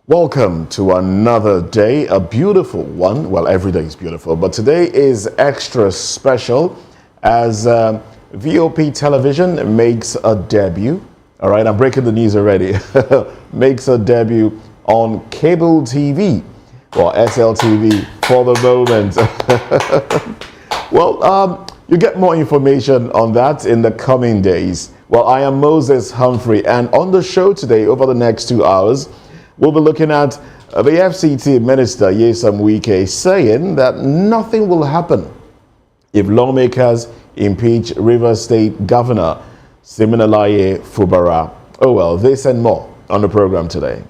Welcome to another day, a beautiful one. Well, every day is beautiful, but today is extra special as VOP television makes a debut. All right, I'm breaking the news already. Makes a debut on cable TV, or SLTV for the moment. Well, you get more information on that in the coming days. Well, I am Moses Humphrey, and on the show today, over the next 2 hours, we'll be looking at the FCT Minister, Ijeoma Wike, saying that nothing will happen if lawmakers impeach Rivers State Governor Siminalayi Fubara. Oh well, this and more on the program today.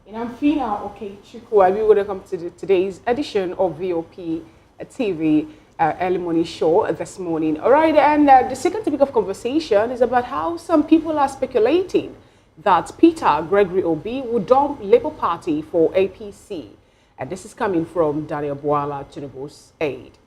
And I'm Fina Okechukwu. I will welcome to today's edition of VOP TV early morning show this morning. All right, and the second topic of conversation is about how some people are speculating that Peter Gregory Obi would dump Labour Party for APC. And this is coming from Daniel Bwala, Tinubu'S Aide.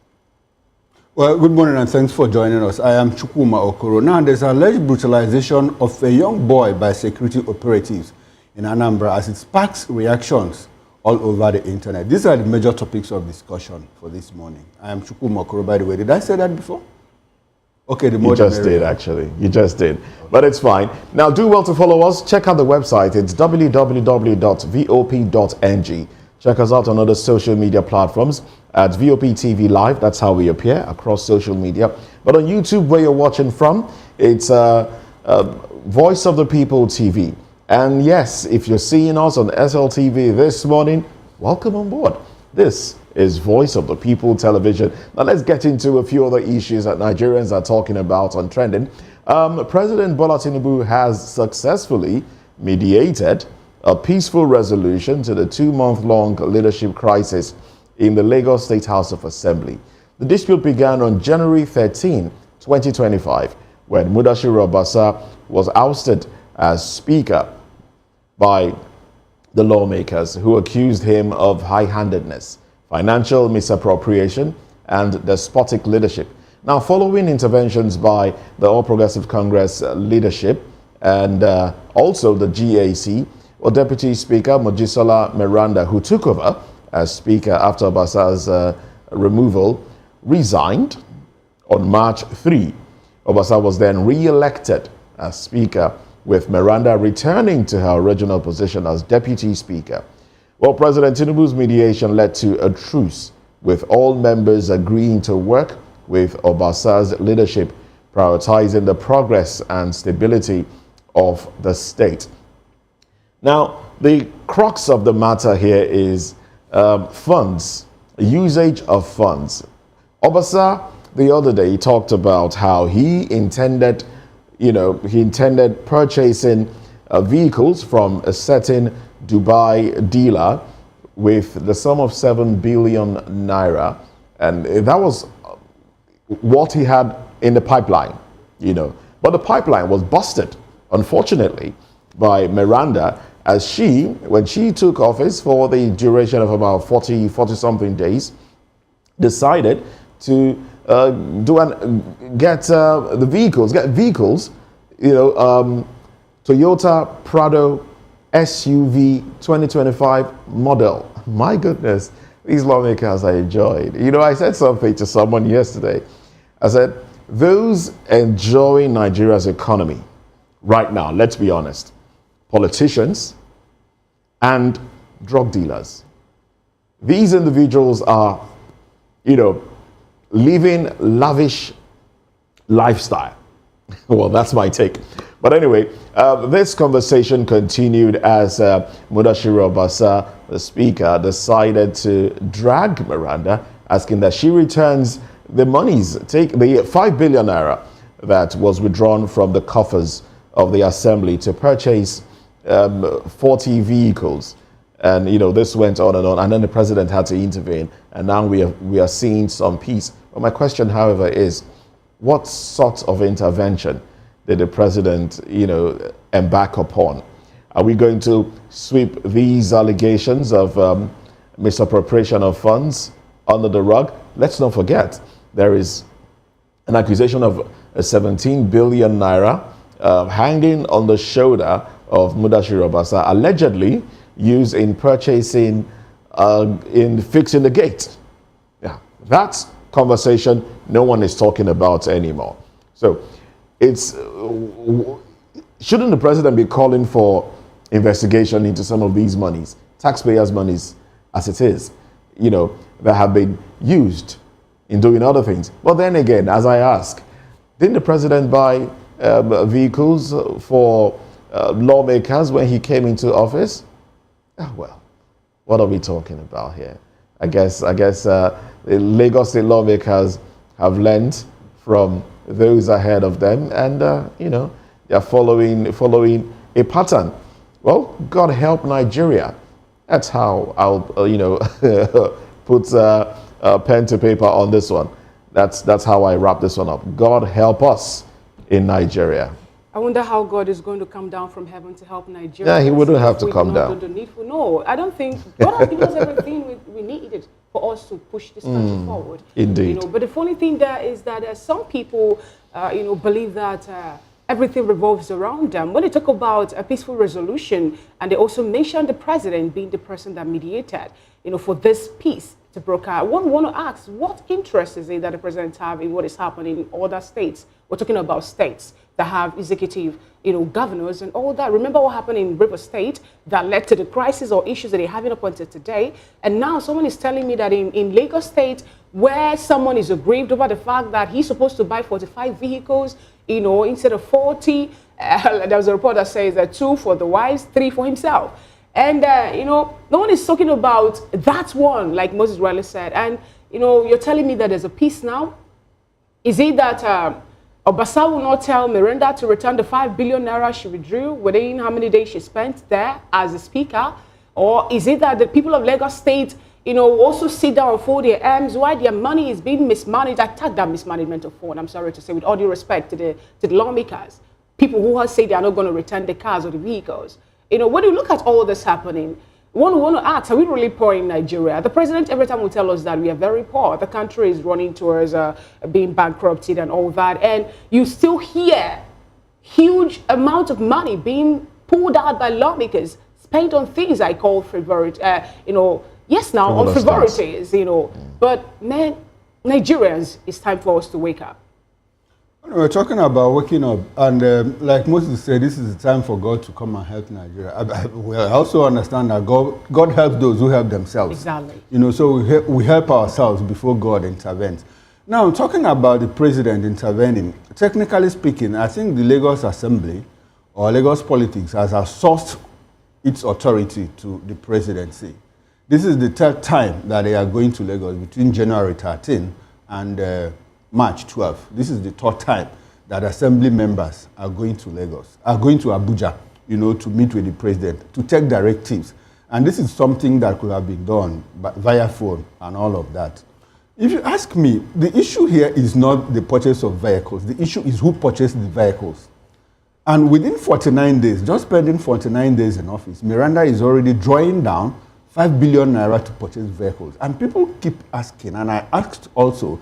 Well, good morning and thanks for joining us. I am Chukwuma Okoro. Now, there's alleged brutalization of a young boy by security operatives in Anambra as it sparks reactions all over the internet. These are the major topics of discussion for this morning. I am Chukwuma Okoro, by the way. Did I say that before? Okay, you just did, actually. You just did. But it's fine. Now, do well to follow us. Check out the website. It's www.vop.ng. Check us out on other social media platforms at VOP TV Live. That's how we appear across social media. But on YouTube, where you're watching from, it's Voice of the People TV. And yes, if you're seeing us on SLTV this morning, welcome on board. This is Voice of the People Television. Now let's get into a few other issues that Nigerians are talking about on trending. President Bola Tinubu has successfully mediated a peaceful resolution to the 2-month-long leadership crisis in the Lagos State House of Assembly. The dispute began on January 13, 2025, when Mudashiru Obasa was ousted as Speaker by the lawmakers who accused him of high-handedness, financial misappropriation, and despotic leadership. Now, following interventions by the All Progressive Congress leadership and also the GAC, Deputy Speaker Mojisola Meranda, who took over as Speaker after Obasa's removal, resigned on March 3. Obasa was then re-elected as Speaker, with Miranda returning to her original position as Deputy Speaker. Well, President Tinubu's mediation led to a truce, with all members agreeing to work with Obasa's leadership, prioritizing the progress and stability of the state. Now, the crux of the matter here is funds, usage of funds. Obasa, the other day, talked about how he intended purchasing vehicles from a certain Dubai dealer with the sum of 7 billion naira. And that was what he had in the pipeline, But the pipeline was busted, unfortunately, by Miranda, as when she took office for the duration of about 40-something days, decided to get vehicles, Toyota Prado SUV 2025 model. My goodness, these lawmakers I enjoyed. I said something to someone yesterday. I said, those enjoying Nigeria's economy right now, let's be honest, politicians and drug dealers. These individuals are, living lavish lifestyle. Well, that's my take. But anyway, this conversation continued as Mudashiru Obasa, the Speaker, decided to drag Miranda, asking that she returns the monies, take the 5 billion naira that was withdrawn from the coffers of the Assembly to purchase 40 vehicles. And, this went on, and then the president had to intervene, and now we are seeing some peace. But my question, however, is what sort of intervention did the president, embark upon? Are we going to sweep these allegations of misappropriation of funds under the rug? Let's not forget, there is an accusation of 17 billion naira hanging on the shoulder of Mudashiru Obasa, allegedly used in purchasing, in fixing the gate. Yeah, that conversation no one is talking about anymore. So it's, shouldn't the president be calling for investigation into some of these monies, taxpayers' monies as it is, that have been used in doing other things? But then again, as I ask, didn't the president buy vehicles for lawmakers when he came into office? Well, what are we talking about here? I guess the Lagos State lawmakers have learned from those ahead of them, and they're following a pattern. Well, God help Nigeria. That's how I'll put pen to paper on this one. That's how I wrap this one up. God help us in Nigeria. I wonder how God is going to come down from heaven to help Nigeria. Yeah, he wouldn't have to come down. No, I don't think God has given us everything we needed for us to push this country forward. Indeed. But the funny thing there is that some people, believe that everything revolves around them. When they talk about a peaceful resolution, and they also mention the president being the person that mediated, for this peace to broker out. One want to ask, what interest is it that the president have in what is happening in other states? We're talking about states that have executive, governors and all that. Remember what happened in River State that led to the crisis or issues that they're having up until today? And now someone is telling me that in Lagos State, where someone is aggrieved over the fact that he's supposed to buy 45 vehicles, instead of 40, there was a report that says that 2 for the wives, 3 for himself. And, no one is talking about that one, like Moses Riley said. And, you're telling me that there's a peace now? Is it that Obasa will not tell Miranda to return the 5 billion naira she withdrew within how many days she spent there as a speaker? Or is it that the people of Lagos State, also sit down and fold their arms while their money is being mismanaged? I tag that mismanagement of phone, I'm sorry to say, with all due respect to the lawmakers. People who have said they are not going to return the cars or the vehicles. When you look at all this happening, one want to ask, are we really poor in Nigeria? The president every time will tell us that we are very poor. The country is running towards being bankrupted and all that. And you still hear huge amount of money being pulled out by lawmakers, spent on things I call frivolities, on frivolities, But man, Nigerians, it's time for us to wake up. We're talking about waking up, and like Moses said, this is the time for God to come and help Nigeria. I also understand that God helps those who help themselves. Exactly. So we help ourselves before God intervenes. Now, talking about the president intervening, technically speaking, I think the Lagos Assembly or Lagos politics has outsourced its authority to the presidency. This is the third time that they are going to Lagos between January 13 and March 12. This is the third time that assembly members are going to Lagos, are going to Abuja, to meet with the president, to take directives. And this is something that could have been done via phone and all of that. If you ask me, the issue here is not the purchase of vehicles. The issue is who purchased the vehicles. And within 49 days, just spending 49 days in office, Miranda is already drawing down 5 billion naira to purchase vehicles. And people keep asking, and I asked also,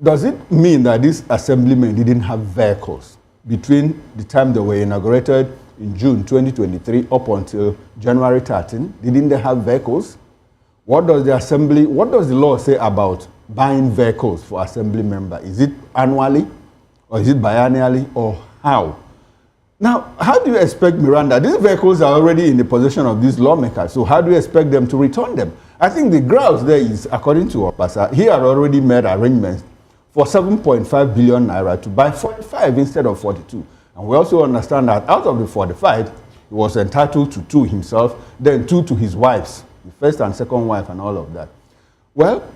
does it mean that these assemblymen didn't have vehicles between the time they were inaugurated in June 2023 up until January 13? Didn't they have vehicles? What does the law say about buying vehicles for assembly members? Is it annually or is it biannually or how? Now, how do you expect Miranda? These vehicles are already in the possession of these lawmakers, so how do you expect them to return them? I think the grounds there is, according to Obasa, he had already made arrangements for 7.5 billion naira to buy 45 instead of 42. And we also understand that out of the 45, he was entitled to 2 himself, then 2 to his wives, the first and second wife and all of that. Well,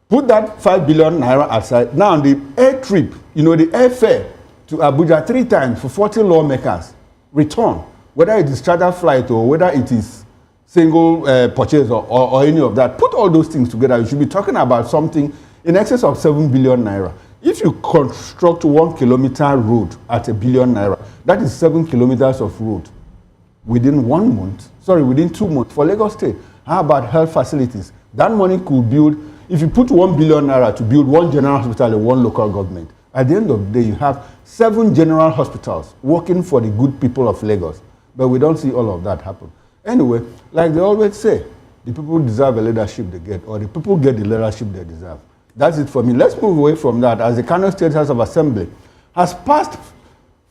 put that 5 billion naira aside. Now the air trip, the airfare to Abuja 3 times for 40 lawmakers, return, whether it is charter flight or whether it is single purchase or any of that. Put all those things together. You should be talking about something in excess of 7 billion naira. If you construct 1 kilometer road at 1 billion naira, that is 7 kilometers of road within 2 months for Lagos State. How about health facilities? That money could build, if you put 1 billion naira to build 1 general hospital in 1 local government, at the end of the day, you have 7 general hospitals working for the good people of Lagos. But we don't see all of that happen. Anyway, like they always say, the people deserve a leadership they get, or the people get the leadership they deserve. That's it for me. Let's move away from that, as the Kano State House of Assembly has passed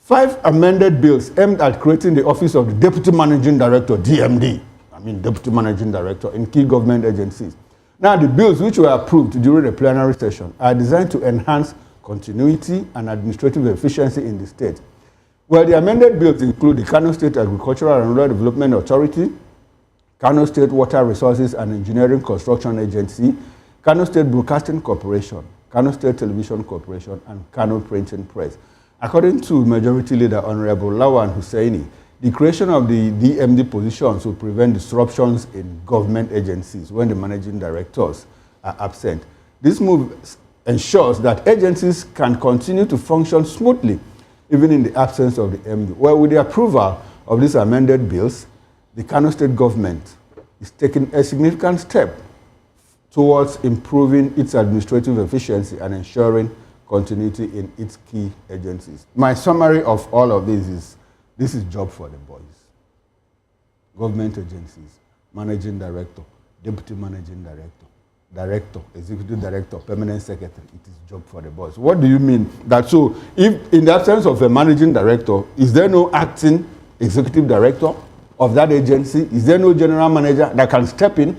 5 amended bills aimed at creating the office of the Deputy Managing Director, DMD. I mean, Deputy Managing Director in key government agencies. Now, the bills which were approved during the plenary session are designed to enhance continuity and administrative efficiency in the state. Well, the amended bills include the Kano State Agricultural and Rural Development Authority, Kano State Water Resources and Engineering Construction Agency, Kano State Broadcasting Corporation, Kano State Television Corporation, and Kano Printing Press. According to Majority Leader Honorable Lawan Hussaini, the creation of the DMD positions will prevent disruptions in government agencies when the managing directors are absent. This move ensures that agencies can continue to function smoothly, even in the absence of the MD. Well, with the approval of these amended bills, the Kano State government is taking a significant step towards improving its administrative efficiency and ensuring continuity in its key agencies. My summary of all of this is job for the boys. Government agencies, managing director, deputy managing director, director, executive director, permanent secretary. It is job for the boys. What do you mean? That so, if in the absence of a managing director, is there no acting executive director of that agency? Is there no general manager that can step in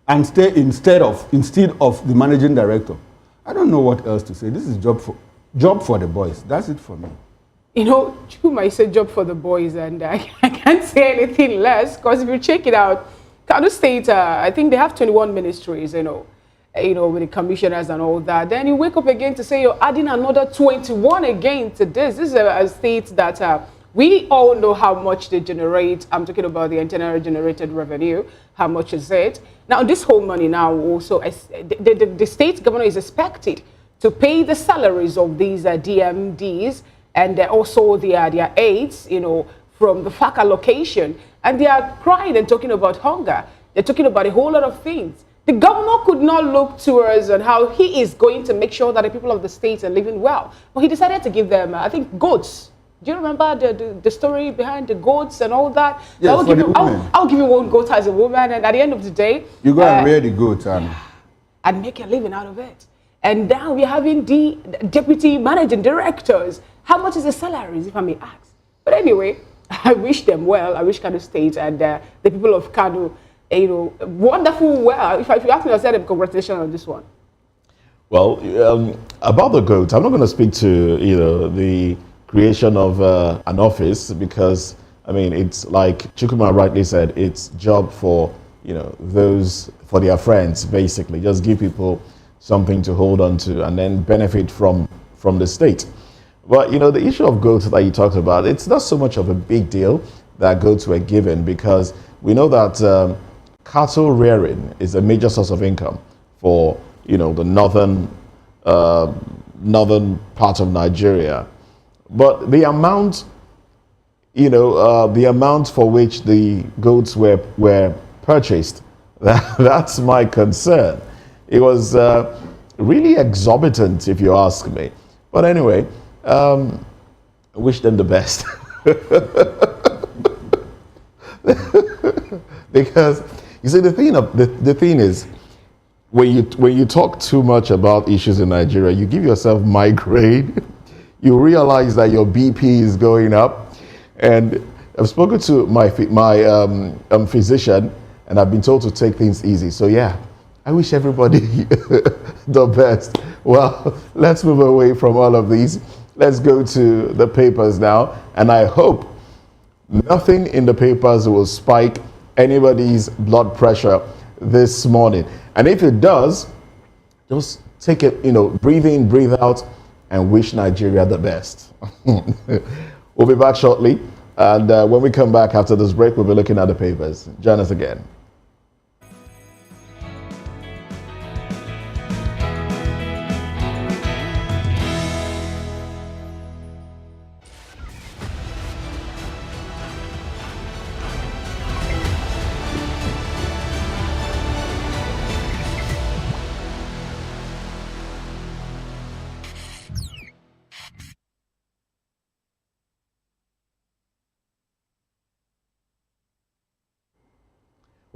and stay instead of the managing director? I don't know what else to say. This is job for the boys. That's it for me. You know, Chuma said job for the boys, and I can't say anything less, because if you check it out, Kano State, I think they have 21 ministries, you know, with the commissioners and all that. Then you wake up again to say you're adding another 21 again to this. This is a state that we all know how much they generate. I'm talking about the internally generated revenue. How much is it? Now, this whole money now also, the state governor is expected to pay the salaries of these DMDs and also their aides, from the FAC allocation. And they are crying and talking about hunger. They're talking about a whole lot of things. The governor could not look towards on how he is going to make sure that the people of the state are living well. But he decided to give them, I think, goats. Do you remember the story behind the goats and all that? Yes, I'll give you one goat as a woman, and at the end of the day, you go and rear the goat and make a living out of it. And now we're having the deputy managing directors. How much is the salaries, if I may ask? But anyway, I wish them well. I wish Kano State and the people of Kano, wonderful well. If you ask me, I'll say them congratulations on this one. Well, about the goat, I'm not going to speak to the creation of an office, because I mean, it's like Chukuma rightly said, it's job for those, for their friends, basically. Just give people something to hold on to and then benefit from the state. But the issue of goats that you talked about, it's not so much of a big deal that goats were given, because we know that cattle rearing is a major source of income for the northern part of Nigeria. But the amount, the amount for which the goats were purchased, that's my concern. It was really exorbitant, if you ask me. But anyway, wish them the best. Because you see, the thing is, when you talk too much about issues in Nigeria, you give yourself migraine. You realize that your BP is going up. And I've spoken to my physician, and I've been told to take things easy. So yeah, I wish everybody the best. Well, let's move away from all of these. Let's go to the papers now. And I hope nothing in the papers will spike anybody's blood pressure this morning. And if it does, just take it, breathe in, breathe out, and wish Nigeria the best. We'll be back shortly. And when we come back after this break, we'll be looking at the papers. Join us again.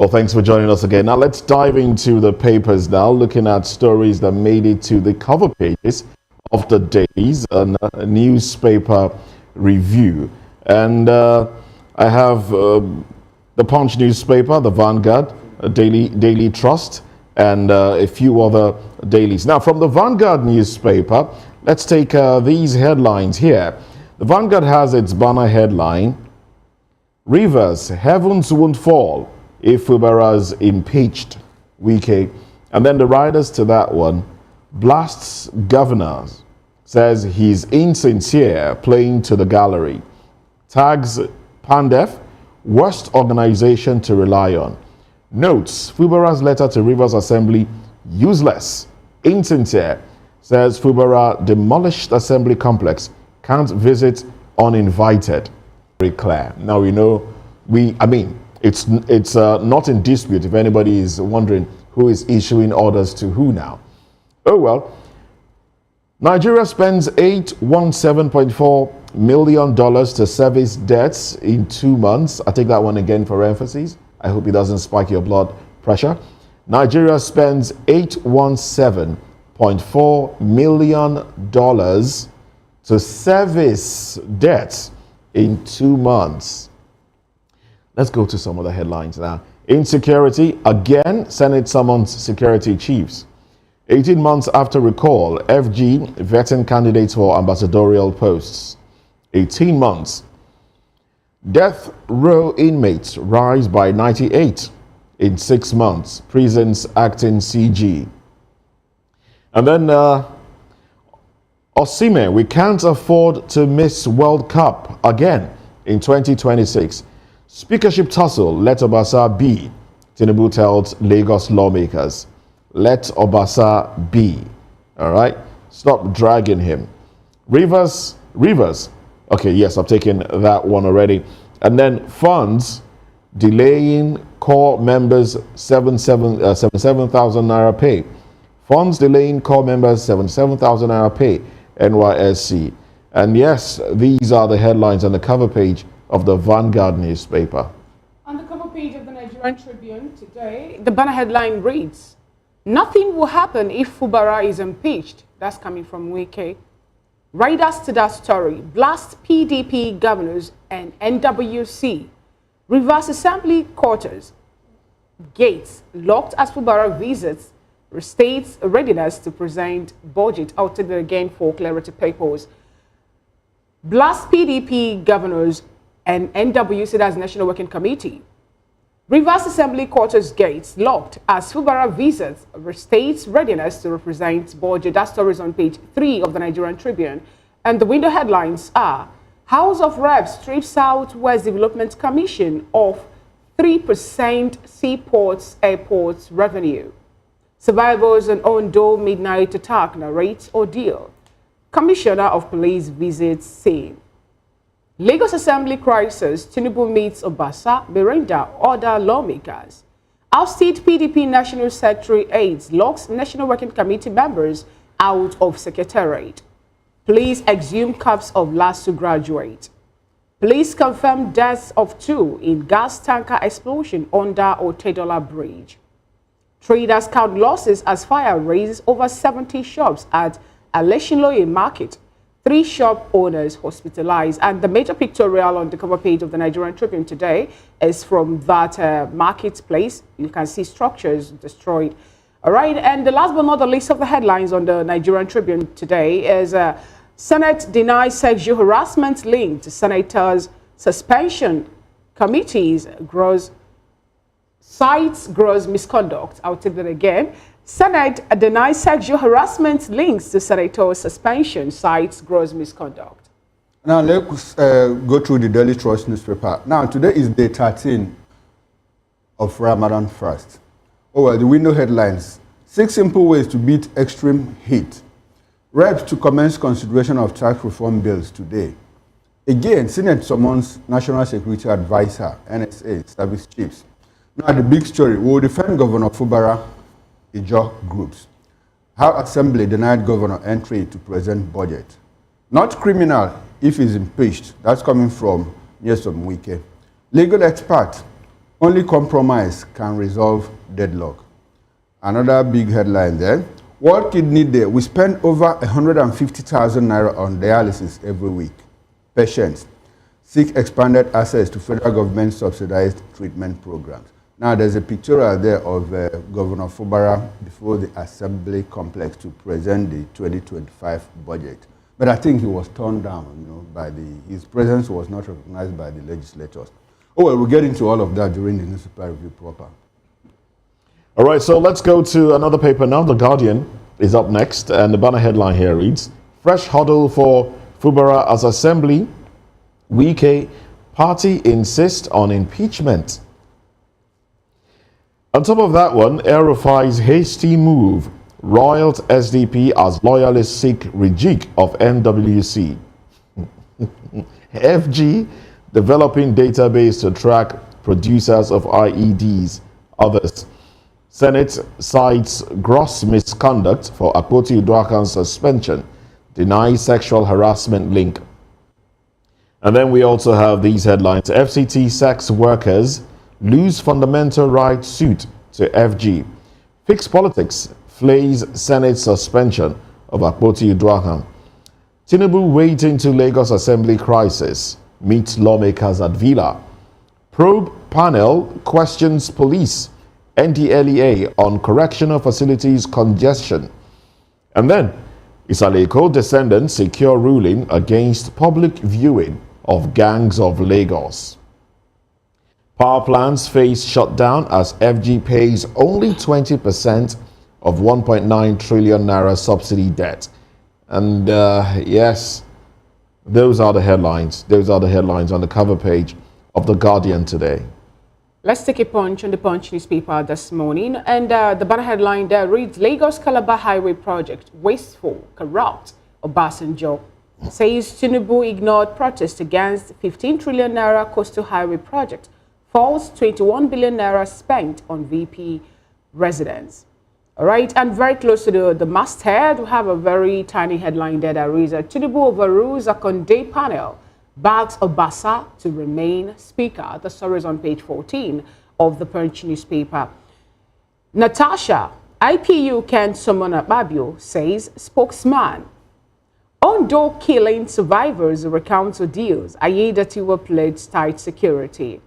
Well, thanks for joining us again. Now let's dive into the papers now, looking at stories that made it to the cover pages of the days, a newspaper review. And I have the Punch newspaper, the Vanguard, Daily Trust, and a few other dailies. Now, from the Vanguard newspaper, let's take these headlines here. The Vanguard has its banner headline, Rivers, Heavens Won't Fall if Fubara's impeached, Wike. And then the riders to that one, blasts governors, says he's insincere, playing to the gallery. Tags Pandef, worst organization to rely on. Notes Fubara's letter to Rivers Assembly, useless, insincere, says Fubara demolished assembly complex, can't visit uninvited. Very clear. Now we know, it's not in dispute if anybody is wondering who is issuing orders to who now. Oh well. Nigeria spends $817.4 million to service debts in 2 months. I take that one again for emphasis. I hope it doesn't spike your blood pressure. Nigeria spends $817.4 million to service debts in 2 months. Let's go to some of the headlines now. Insecurity, again, Senate summons security chiefs. 18 months after recall, FG vetting candidates for ambassadorial posts. 18 months. Death row inmates rise by 98 in 6 months. Prisons acting CG. And then Osimhen, we can't afford to miss World Cup again in 2026. Speakership tussle, let Obasa be. Tinubu tells Lagos lawmakers, let Obasa be. All right? Stop dragging him. Rivers. Okay, yes, I've taken that one already. And then funds delaying core members 77,000 naira pay. Funds delaying core members 77,000 naira pay. NYSC. And yes, these are the headlines on the cover page of the Vanguard newspaper. On the cover page of the Nigerian Tribune today, the banner headline reads, nothing will happen if Fubara is impeached. That's coming from Wike. Riders to that story, blast PDP governors and NWC. Rivers Assembly quarters, gates locked as Fubara visits, restates readiness to present budget. I'll take that again for clarity purposes. Blast PDP governors and NWC, that's National Working Committee. Rivers Assembly quarters gates locked as Fubara visits restates readiness to represent budget. That story is on page 3 of the Nigerian Tribune. And the window headlines are, House of Reps strips Southwest Development Commission of 3% seaports airports revenue. Survivors on Ondo midnight attack narrates ordeal. Commissioner of Police visits scene. Lagos Assembly crisis, Tinubu meets Obasa, Berenda, order lawmakers. Ousted PDP National Secretary aides, locks National Working Committee members out of Secretariat. Police exhume cups of last to graduate. Police confirm deaths of 2 in gas tanker explosion under Otedola Bridge. Traders count losses as fire raises over 70 shops at Aleshinloye Market. 3 shop owners hospitalized. And the major pictorial on the cover page of the Nigerian Tribune today is from that marketplace. You can see structures destroyed. All right, and the last but not the least of the headlines on the Nigerian Tribune today is Senate denies sexual harassment linked to senators' suspension. Committees cites gross misconduct. I'll take that again. Senate denies sexual harassment links to senator suspension, cites gross misconduct. Now let's go through the Daily Trust newspaper. Now today is day 13 of Ramadan fast. Oh well, the window headlines. 6 simple ways to beat extreme heat. Reps to commence consideration of tax reform bills today. Again, Senate summons National Security Advisor, NSA, service chiefs. Now the big story, we will defend Governor Fubara Ijo groups. How Assembly denied Governor entry to present budget. Not criminal if he's impeached. That's coming from Nyesom Wike. Legal expert. Only compromise can resolve deadlock. Another big headline there. World Kidney Day. We spend over 150,000 naira on dialysis every week. Patients seek expanded access to federal government subsidized treatment programs. Now, there's a pictorial there of Governor Fubara before the Assembly complex to present the 2025 budget. But I think he was turned down, his presence was not recognized by the legislators. Oh, well, we'll get into all of that during the newspaper review proper. All right, so let's go to another paper now. The Guardian is up next, and the banner headline here reads, Fresh huddle for Fubara as Assembly. Wike party insists on impeachment. On top of that one, Erufai's hasty move roiled SDP as loyalists seek rejig of NWC. FG developing database to track producers of IEDs. Others. Senate cites gross misconduct for Akpoti Uduakan's suspension. Denies sexual harassment link. And then we also have these headlines. FCT sex workers lose fundamental rights suit to FG. Fix politics flays Senate suspension of Akpoti Uduakan. Tinubu waiting to Lagos Assembly crisis. Meets lawmakers at Villa. Probe panel questions police. NDLEA on correctional facilities congestion. And then Isaleko descendants secure ruling against public viewing of gangs of Lagos. Power plants face shutdown as FG pays only 20% of 1.9 trillion naira subsidy debt. And yes, those are the headlines. Those are the headlines on the cover page of The Guardian today. Let's take a punch on the Punch newspaper this morning. And the banner headline there reads, Lagos-Calabar Highway Project, wasteful, corrupt. Obasanjo says Tinubu ignored protest against 15 trillion naira coastal highway project. Falls 21 billion naira spent on VP residents. All right, and very close to the masthead, we have a very tiny headline there that reads, Tinubu overrules a Conde panel. Bags Obasa to remain speaker. The story is on page 14 of the Punch newspaper. Natasha, IPU can summon Babio, says spokesman. Ondo killing survivors recounts ordeals. Aide were pledged tight security.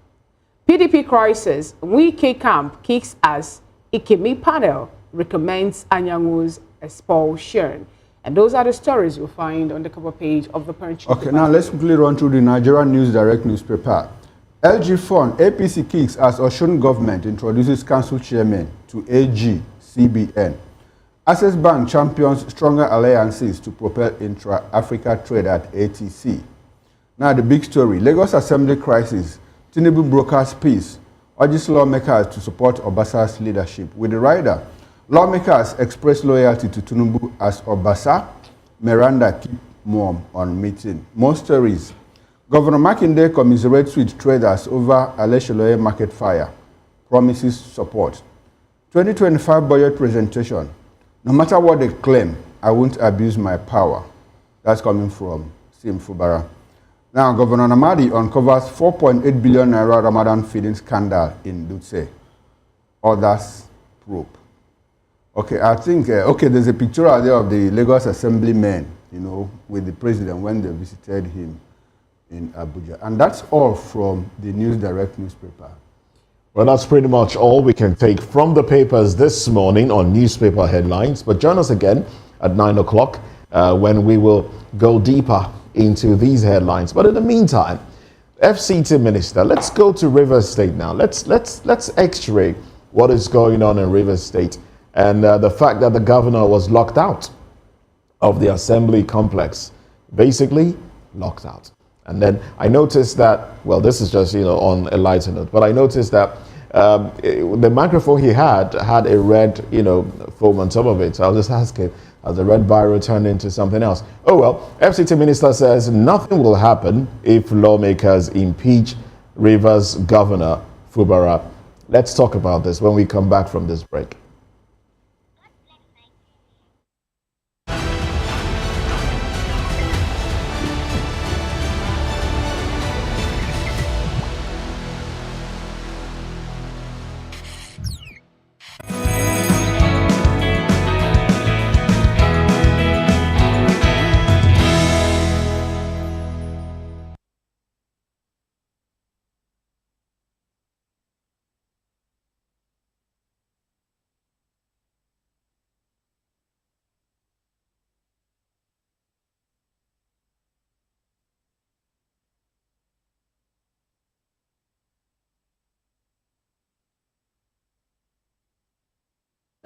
PDP crisis. Wike camp kicks as Ikemi panel recommends Anyangu's expulsion. And those are the stories you'll find on the cover page of the Punch. Okay, now let's quickly run through the Nigerian News Direct newspaper. LG Fund, APC kicks as Osun government introduces council chairman to AG, CBN. Access Bank champions stronger alliances to propel intra-Africa trade at ATC. Now the big story, Lagos Assembly crisis. Tinubu brokers peace, urges lawmakers to support Obasa's leadership. With the rider, lawmakers express loyalty to Tinubu as Obasa, Miranda keep mum on meeting. More stories. Governor Makinde commiserates with traders over Aleshiloye market fire. Promises support. 2025 budget presentation. No matter what they claim, I won't abuse my power. That's coming from Sim Fubara. Now, Governor Namadi uncovers 4.8 billion naira Ramadan feeding scandal in Dutse. Others probe. Okay, I think, there's a picture out there of the Lagos Assemblymen, with the president when they visited him in Abuja. And that's all from the News Direct newspaper. Well, that's pretty much all we can take from the papers this morning on newspaper headlines. But join us again at 9 o'clock when we will go deeper into these headlines. But in the meantime, FCT Minister, let's go to Rivers State now. Let's x-ray what is going on in Rivers State and the fact that the governor was locked out of the assembly complex, basically locked out. And then I noticed that, well, this is just, on a lighter note, but I noticed that the microphone he had a red, foam on top of it. So I was just asking, has the red biro turned into something else? Oh, well, FCT Minister says nothing will happen if lawmakers impeach Rivers Governor Fubara. Let's talk about this when we come back from this break.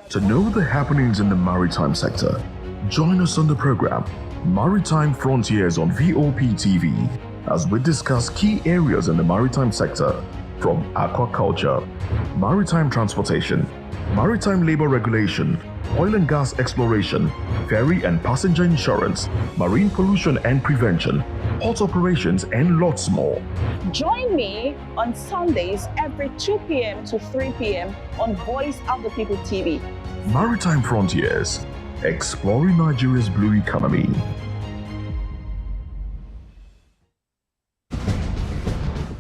To know the happenings in the maritime sector, join us on the program Maritime Frontiers on VOP TV as we discuss key areas in the maritime sector from aquaculture, maritime transportation, maritime labor regulation, oil and gas exploration, ferry and passenger insurance, marine pollution and prevention, port operations, and lots more. Join me on Sundays every 2 p.m. to 3 p.m. on Voice of the People TV. Maritime Frontiers, exploring Nigeria's blue economy.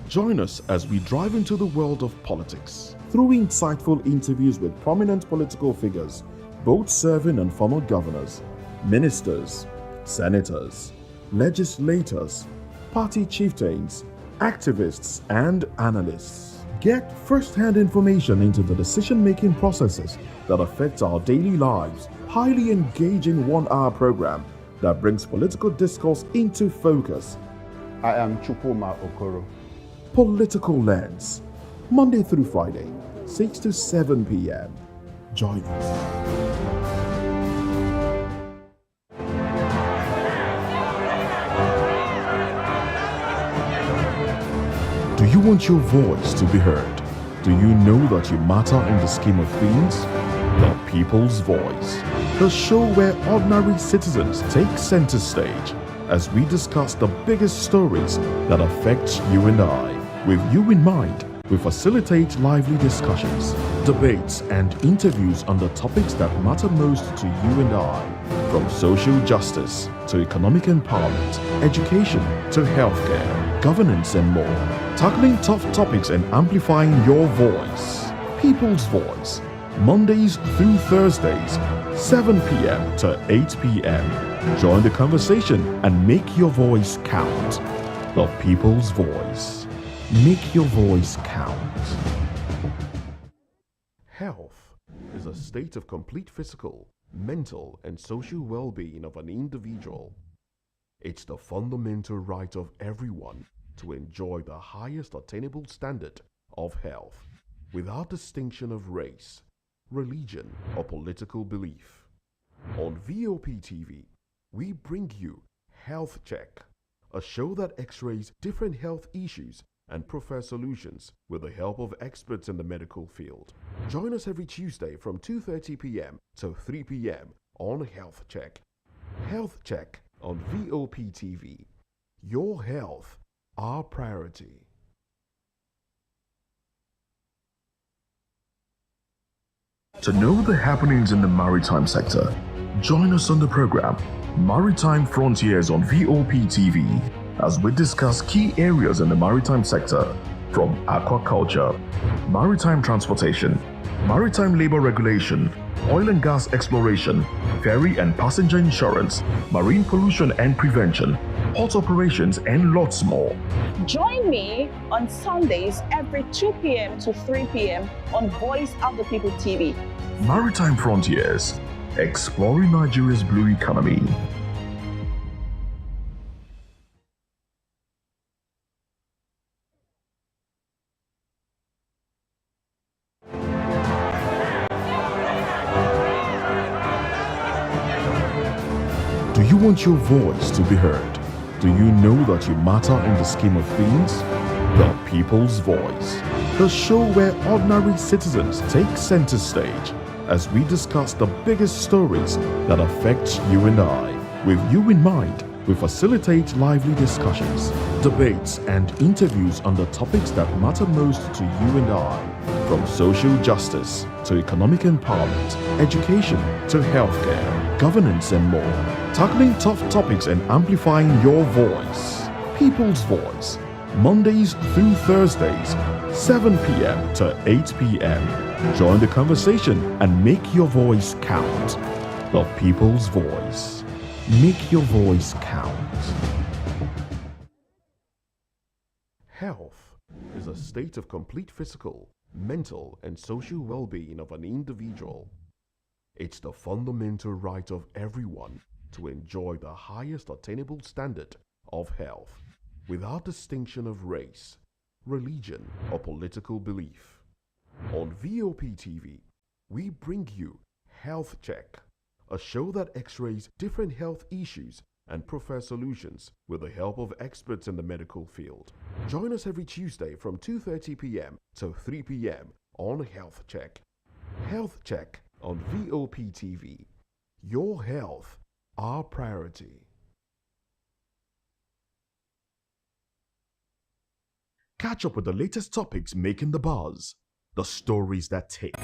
Join us as we drive into the world of politics through insightful interviews with prominent political figures, both serving and former governors, ministers, senators, legislators, party chieftains, activists, and analysts. Get first-hand information into the decision-making processes that affect our daily lives. Highly engaging one-hour program that brings political discourse into focus. I am Chukwuma Okoro. Political Lens, Monday through Friday, 6 to 7 p.m. Join us. Do you want your voice to be heard? Do you know that you matter in the scheme of things? The People's Voice, the show where ordinary citizens take center stage as we discuss the biggest stories that affect you and I. With you in mind, we facilitate lively discussions, debates, and interviews on the topics that matter most to you and I, from social justice to economic empowerment, education to healthcare, governance, and more. Tackling tough topics and amplifying your voice. People's Voice, Mondays through Thursdays, 7 p.m. to 8 p.m. Join the conversation and make your voice count. The People's Voice. Make your voice count. Health is a state of complete physical, mental, and social well-being of an individual. It's the fundamental right of everyone to enjoy the highest attainable standard of health without distinction of race, religion, or political belief. On VOP TV, we bring you Health Check, a show that x-rays different health issues and prefer solutions with the help of experts in the medical field. Join us every Tuesday from 2:30 p.m. to 3 p.m. on Health Check. Health Check on VOP TV. Your health, our priority. To know the happenings in the maritime sector, join us on the program Maritime Frontiers on VOP TV as we discuss key areas in the maritime sector from aquaculture, maritime transportation, maritime labor regulation, oil and gas exploration, ferry and passenger insurance, marine pollution and prevention, port operations, and lots more. Join me on Sundays every 2 p.m. to 3 p.m. on Voice of the People TV. Maritime Frontiers, exploring Nigeria's blue economy. Do you want your voice to be heard? Do you know that you matter in the scheme of things? The People's Voice, the show where ordinary citizens take center stage as we discuss the biggest stories that affect you and I. With you in mind, we facilitate lively discussions, debates, and interviews on the topics that matter most to you and I, from social justice to economic empowerment, education to healthcare, governance, and more. Tackling tough topics and amplifying your voice. People's Voice, Mondays through Thursdays, 7 p.m. to 8 p.m. Join the conversation and make your voice count. The People's Voice. Make your voice count. Health is a state of complete physical, mental, and social well-being of an individual. It's the fundamental right of everyone to enjoy the highest attainable standard of health without distinction of race, religion, or political belief. On VOP TV, we bring you Health Check, a show that x-rays different health issues and provides solutions with the help of experts in the medical field. Join us every Tuesday from 2:30 p.m. to 3 p.m. on Health Check. Health Check on VOP TV. Your health, our priority. Catch up with the latest topics making the buzz, the stories that take.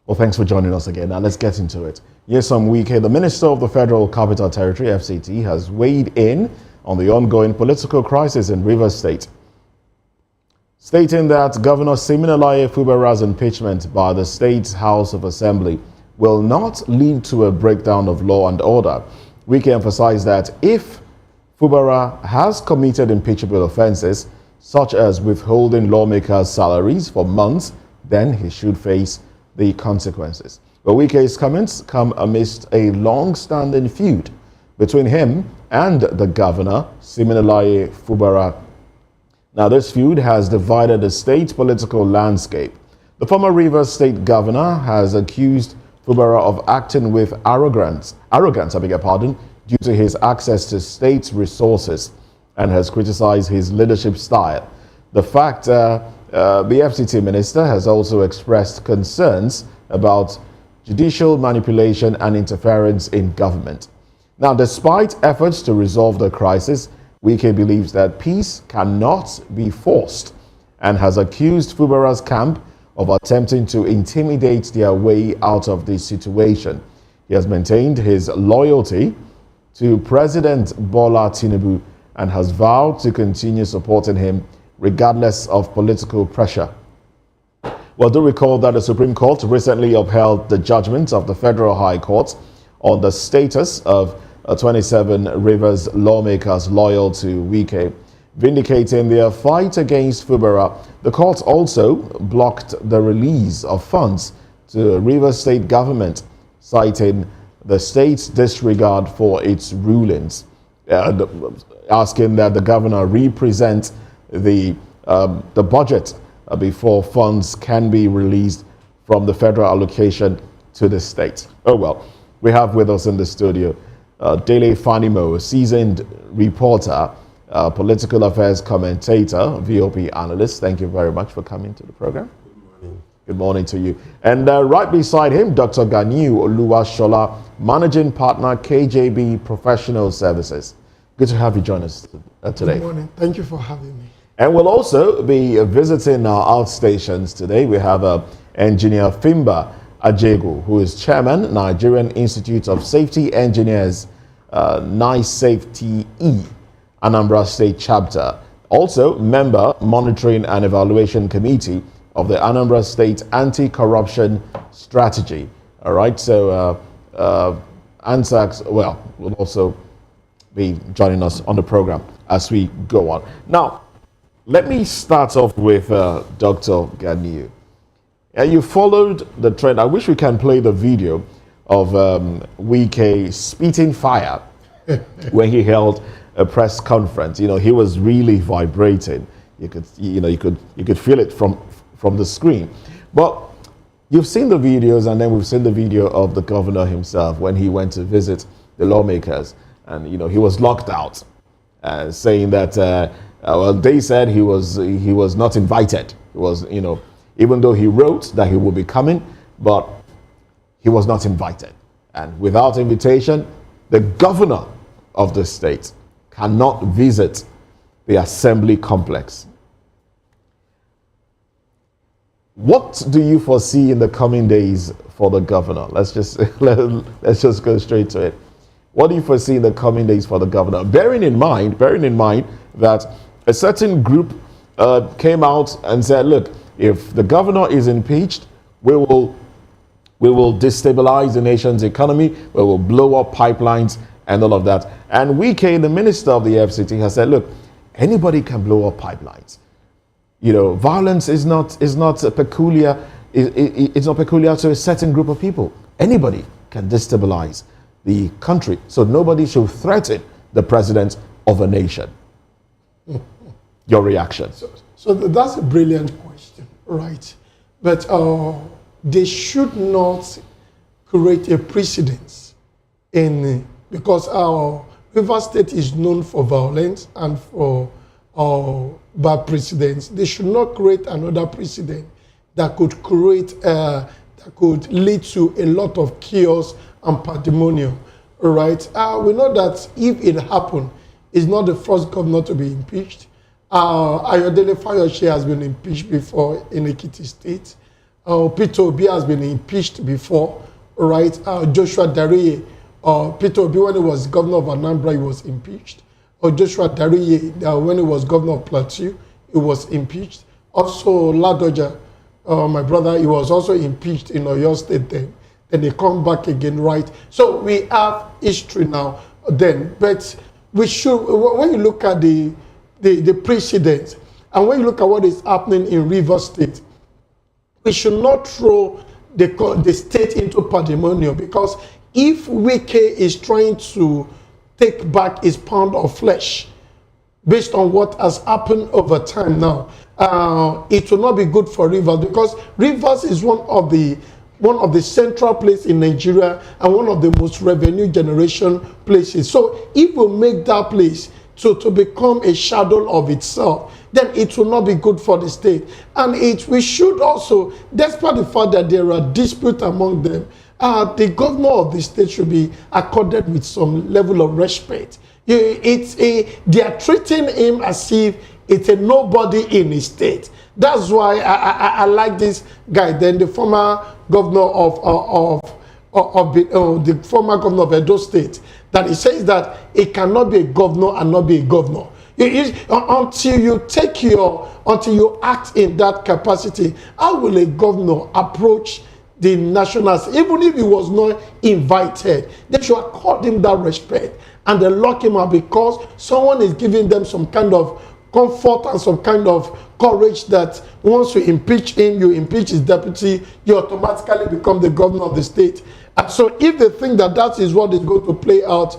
Well, thanks for joining us again. Now let's get into it. Yes, Wike, the Minister of the Federal Capital Territory, FCT, has weighed in on the ongoing political crisis in Rivers State, stating that Governor Siminalayi Fubara's impeachment by the State House of Assembly will not lead to a breakdown of law and order. Wike emphasized that if Fubara has committed impeachable offenses, such as withholding lawmakers' salaries for months, then he should face the consequences. But Wike's comments come amidst a long-standing feud between him and the governor, Siminalayi Fubara. Now, this feud has divided the state political landscape. The former Rivers State governor has accused Fubara of acting with arrogance, due to his access to state resources, and has criticized his leadership style. The fact the FCT minister has also expressed concerns about judicial manipulation and interference in government. Now, despite efforts to resolve the crisis, Wike believes that peace cannot be forced and has accused Fubara's camp of attempting to intimidate their way out of this situation. He has maintained his loyalty to President Bola Tinubu and has vowed to continue supporting him regardless of political pressure. Well, do recall that the Supreme Court recently upheld the judgment of the Federal High Court on the status of 27 Rivers lawmakers loyal to Wike, vindicating their fight against Fubara. The court also blocked the release of funds to Rivers State government, citing the state's disregard for its rulings, asking that the governor represent the budget before funds can be released from the federal allocation to the state. Oh well, we have with us in the studio Dele Fanimo, seasoned reporter, political affairs commentator, VOP analyst. Thank you very much for coming to the program. Good morning. Good morning to you. And right beside him, Dr. Ganiu Oluwashola, managing partner, KJB Professional Services. Good to have you join us today. Good morning. Thank you for having me. And we'll also be visiting our outstations today. We have engineer Fimba Ajegu, who is chairman, Nigerian Institute of Safety Engineers, NICE Safety E, Anambra State Chapter. Also, member, Monitoring and Evaluation Committee of the Anambra State Anti-Corruption Strategy. All right, so ANSACS, well, will also be joining us on the program as we go on. Now, let me start off with Dr. Ganiu. You followed the trend. I wish we can play the video of Wike spitting fire when he held a press conference. You know, he was really vibrating. You could feel it from the screen. But you've seen the videos, and then we've seen the video of the governor himself when he went to visit the lawmakers, and he was locked out, saying that. Well, they said he was not invited. He was, even though he wrote that he would be coming, but he was not invited. And without invitation, the governor of the state cannot visit the assembly complex. What do you foresee in the coming days for the governor? Let's just go straight to it. What do you foresee in the coming days for the governor? Bearing in mind that a certain group came out and said, look, if the governor is impeached, we will destabilize the nation's economy, we will blow up pipelines and all of that. And Wike, the minister of the FCT, has said, look, anybody can blow up pipelines. Violence is not peculiar. It's not peculiar to a certain group of people. Anybody can destabilize the country. So nobody should threaten the president of a nation. Your reaction? So that's a brilliant question, right? But they should not create a precedence because our River State is known for violence and for bad precedents. They should not create another precedent that could that could lead to a lot of chaos and pandemonium, right? We know that if it happened, it's not the first governor to be impeached. Ayodele Fayose has been impeached before in Ekiti State. Peter Obi has been impeached before, right? Joshua Dariye, Peter Obi, when he was governor of Anambra, he was impeached. Joshua Dariye, when he was governor of Plateau, he was impeached. Also, Ladoja, my brother, he was also impeached in Oyo State then. Then they come back again, right? So we have history now then. But we should, when you look at the precedent, and when you look at what is happening in River State, we should not throw the state into pandemonium, because if Wike is trying to take back his pound of flesh based on what has happened over time now, it will not be good for Rivers, because Rivers is one of the central places in Nigeria and one of the most revenue generation places. So if we make that place to become a shadow of itself, then it will not be good for the state. And we should also, despite the fact that there are disputes among them, the governor of the state should be accorded with some level of respect. They are treating him as if it's a nobody in his state. That's why I like this guy. Then the former governor of the former governor of Edo State, that he says that it cannot be a governor and not be a governor. Until you act in that capacity, how will a governor approach the nationals? Even if he was not invited, they should accord him that respect and they lock him up, because someone is giving them some kind of comfort and some kind of courage that once you impeach him, you impeach his deputy, you automatically become the governor of the state. And so if they think that that is what is going to play out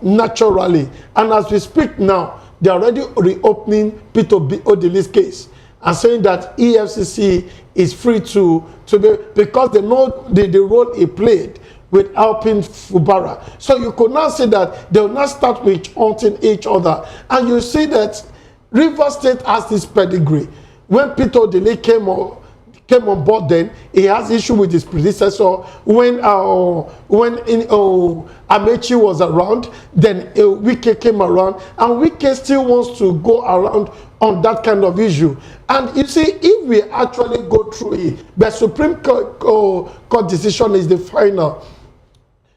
naturally, and as we speak now, they are already reopening Peter Odili's case and saying that EFCC is free to be, because they know the role he played with helping Fubara. So you could now see that they will now start with haunting each other. And you see that River State has this pedigree. When Peter Odili came on board, then he has issue with his predecessor. When Amechi was around, then Wike came around, and Wike still wants to go around on that kind of issue. And you see, if we actually go through it, the Supreme Court decision is the final.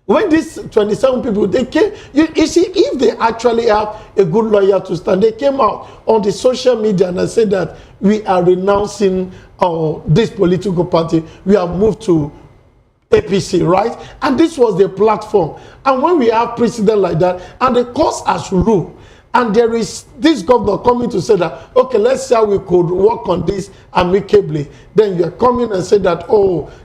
When these 27 people, they came, you see, if they actually have a good lawyer to stand, they came out on the social media and said that we are renouncing this political party. We have moved to APC, right? And this was the platform. And when we have precedent like that, and the courts as rule, and there is this governor coming to say that, okay, let's see how we could work on this amicably. Then you're coming and say that,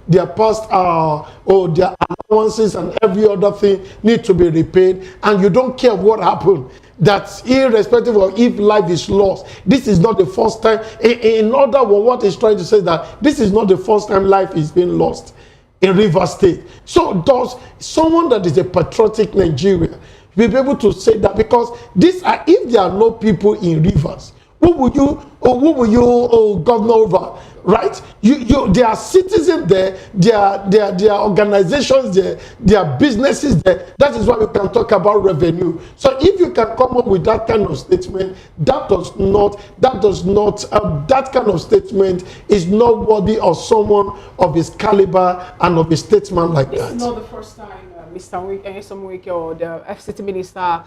their past, their allowances and every other thing need to be repaid, and you don't care what happened. That irrespective of if life is lost, this is not the first time. In other words, what he's trying to say is that this is not the first time life is being lost in River State. So does someone that is a patriotic Nigerian be able to say that? Because if there are no people in Rivers, who will you govern over, right? There are citizens there, there are organizations there, there are businesses there. That is why we can talk about revenue. So if you can come up with that kind of statement, that kind of statement is not worthy of someone of his caliber and of a statesman like that. This is not the first time Mr. Wike or the FCT minister,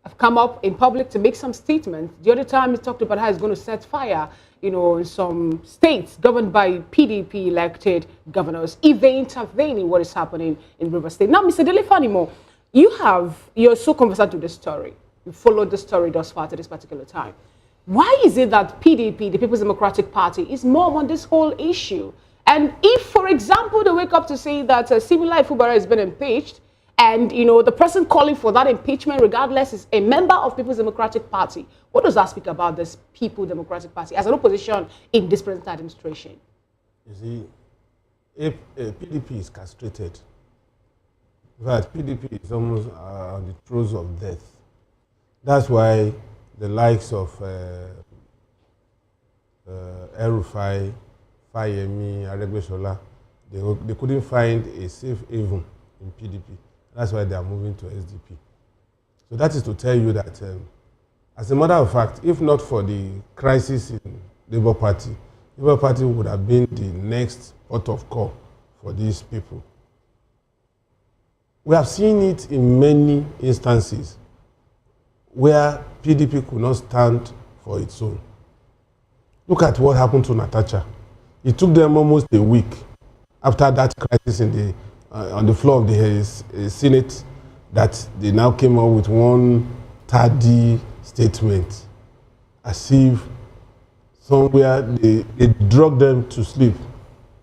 have come up in public to make some statements. The other time he talked about how he's going to set fire, in some states governed by PDP elected governors if they intervene in what is happening in River State. Now, Mr. Delefanimo, you're so conversant with the story. You followed the story thus far to this particular time. Why is it that PDP, the People's Democratic Party, is more on this whole issue? And if, for example, they wake up to say that Similar Ifubara has been impeached, and the person calling for that impeachment, regardless, is a member of People's Democratic Party, what does that speak about this People's Democratic Party as an opposition in this present administration? You see, if PDP is castrated, in fact, PDP is almost on the throes of death. That's why the likes of El-Rufai, Fayemi, Aregbesola, they couldn't find a safe haven in PDP. That's why they are moving to SDP. So that is to tell you that, as a matter of fact, if not for the crisis in Labour Party would have been the next port of call for these people. We have seen it in many instances where PDP could not stand for its own. Look at what happened to Natacha. It took them almost a week after that crisis on the floor of the Senate that they now came up with one tardy statement, as if somewhere they drugged them to sleep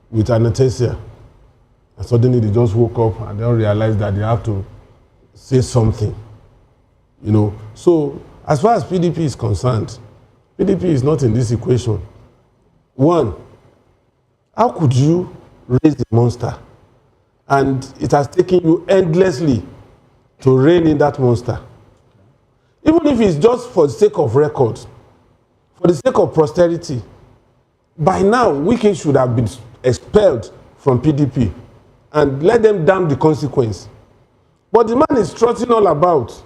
with anesthesia. And suddenly they just woke up and they realized that they have to say something. So as far as PDP is concerned, PDP is not in this equation. One, how could you raise the monster? And it has taken you endlessly to rein in that monster. Even if it's just for the sake of record, for the sake of posterity, by now, Wike should have been expelled from PDP and let them damn the consequence. But the man is trotting all about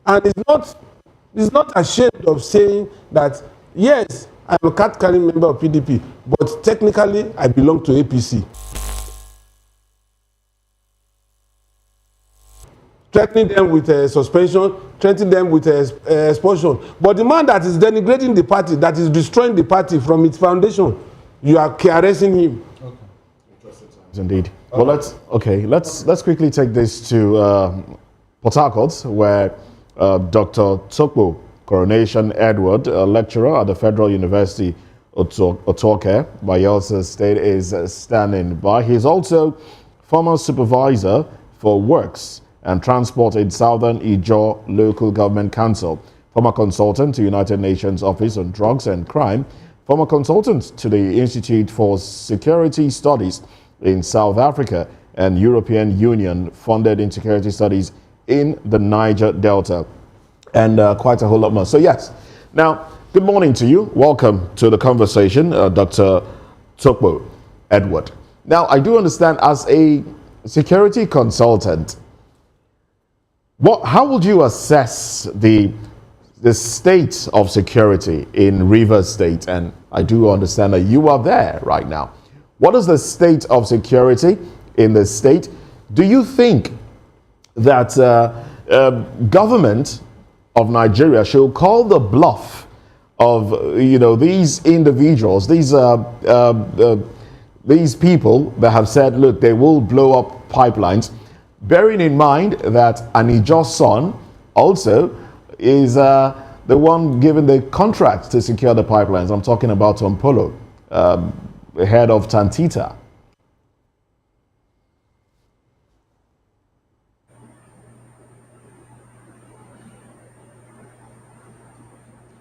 and is not ashamed of saying that, yes, I'm a card-carrying member of PDP, but technically I belong to APC. Threatening them with a suspension, threatening them with expulsion. But the man that is denigrating the party, that is destroying the party from its foundation, you are caressing him. Okay. Indeed. Well, let's quickly take this to Port Harcourt, where Dr. Tokpo Coronation Edward, a lecturer at the Federal University Otoke, Bayelsa State, is standing by. He's also former supervisor for works and transport in Southern Ijaw Local Government Council, former consultant to United Nations Office on Drugs and Crime, former consultant to the Institute for Security Studies in South Africa, and European Union funded insecurity studies in the Niger Delta, and quite a whole lot more. So yes, now, good morning to you. Welcome to the conversation, Dr. Tokpo Edward. Now, I do understand, as a security consultant, how would you assess the state of security in Rivers State? And I do understand that you are there right now. What is the state of security in the state? Do you think that government of Nigeria should call the bluff of these individuals, these people that have said, look, they will blow up pipelines, bearing in mind that Anijo's son also is the one given the contract to secure the pipelines? I'm talking about Tompolo, the head of Tantita.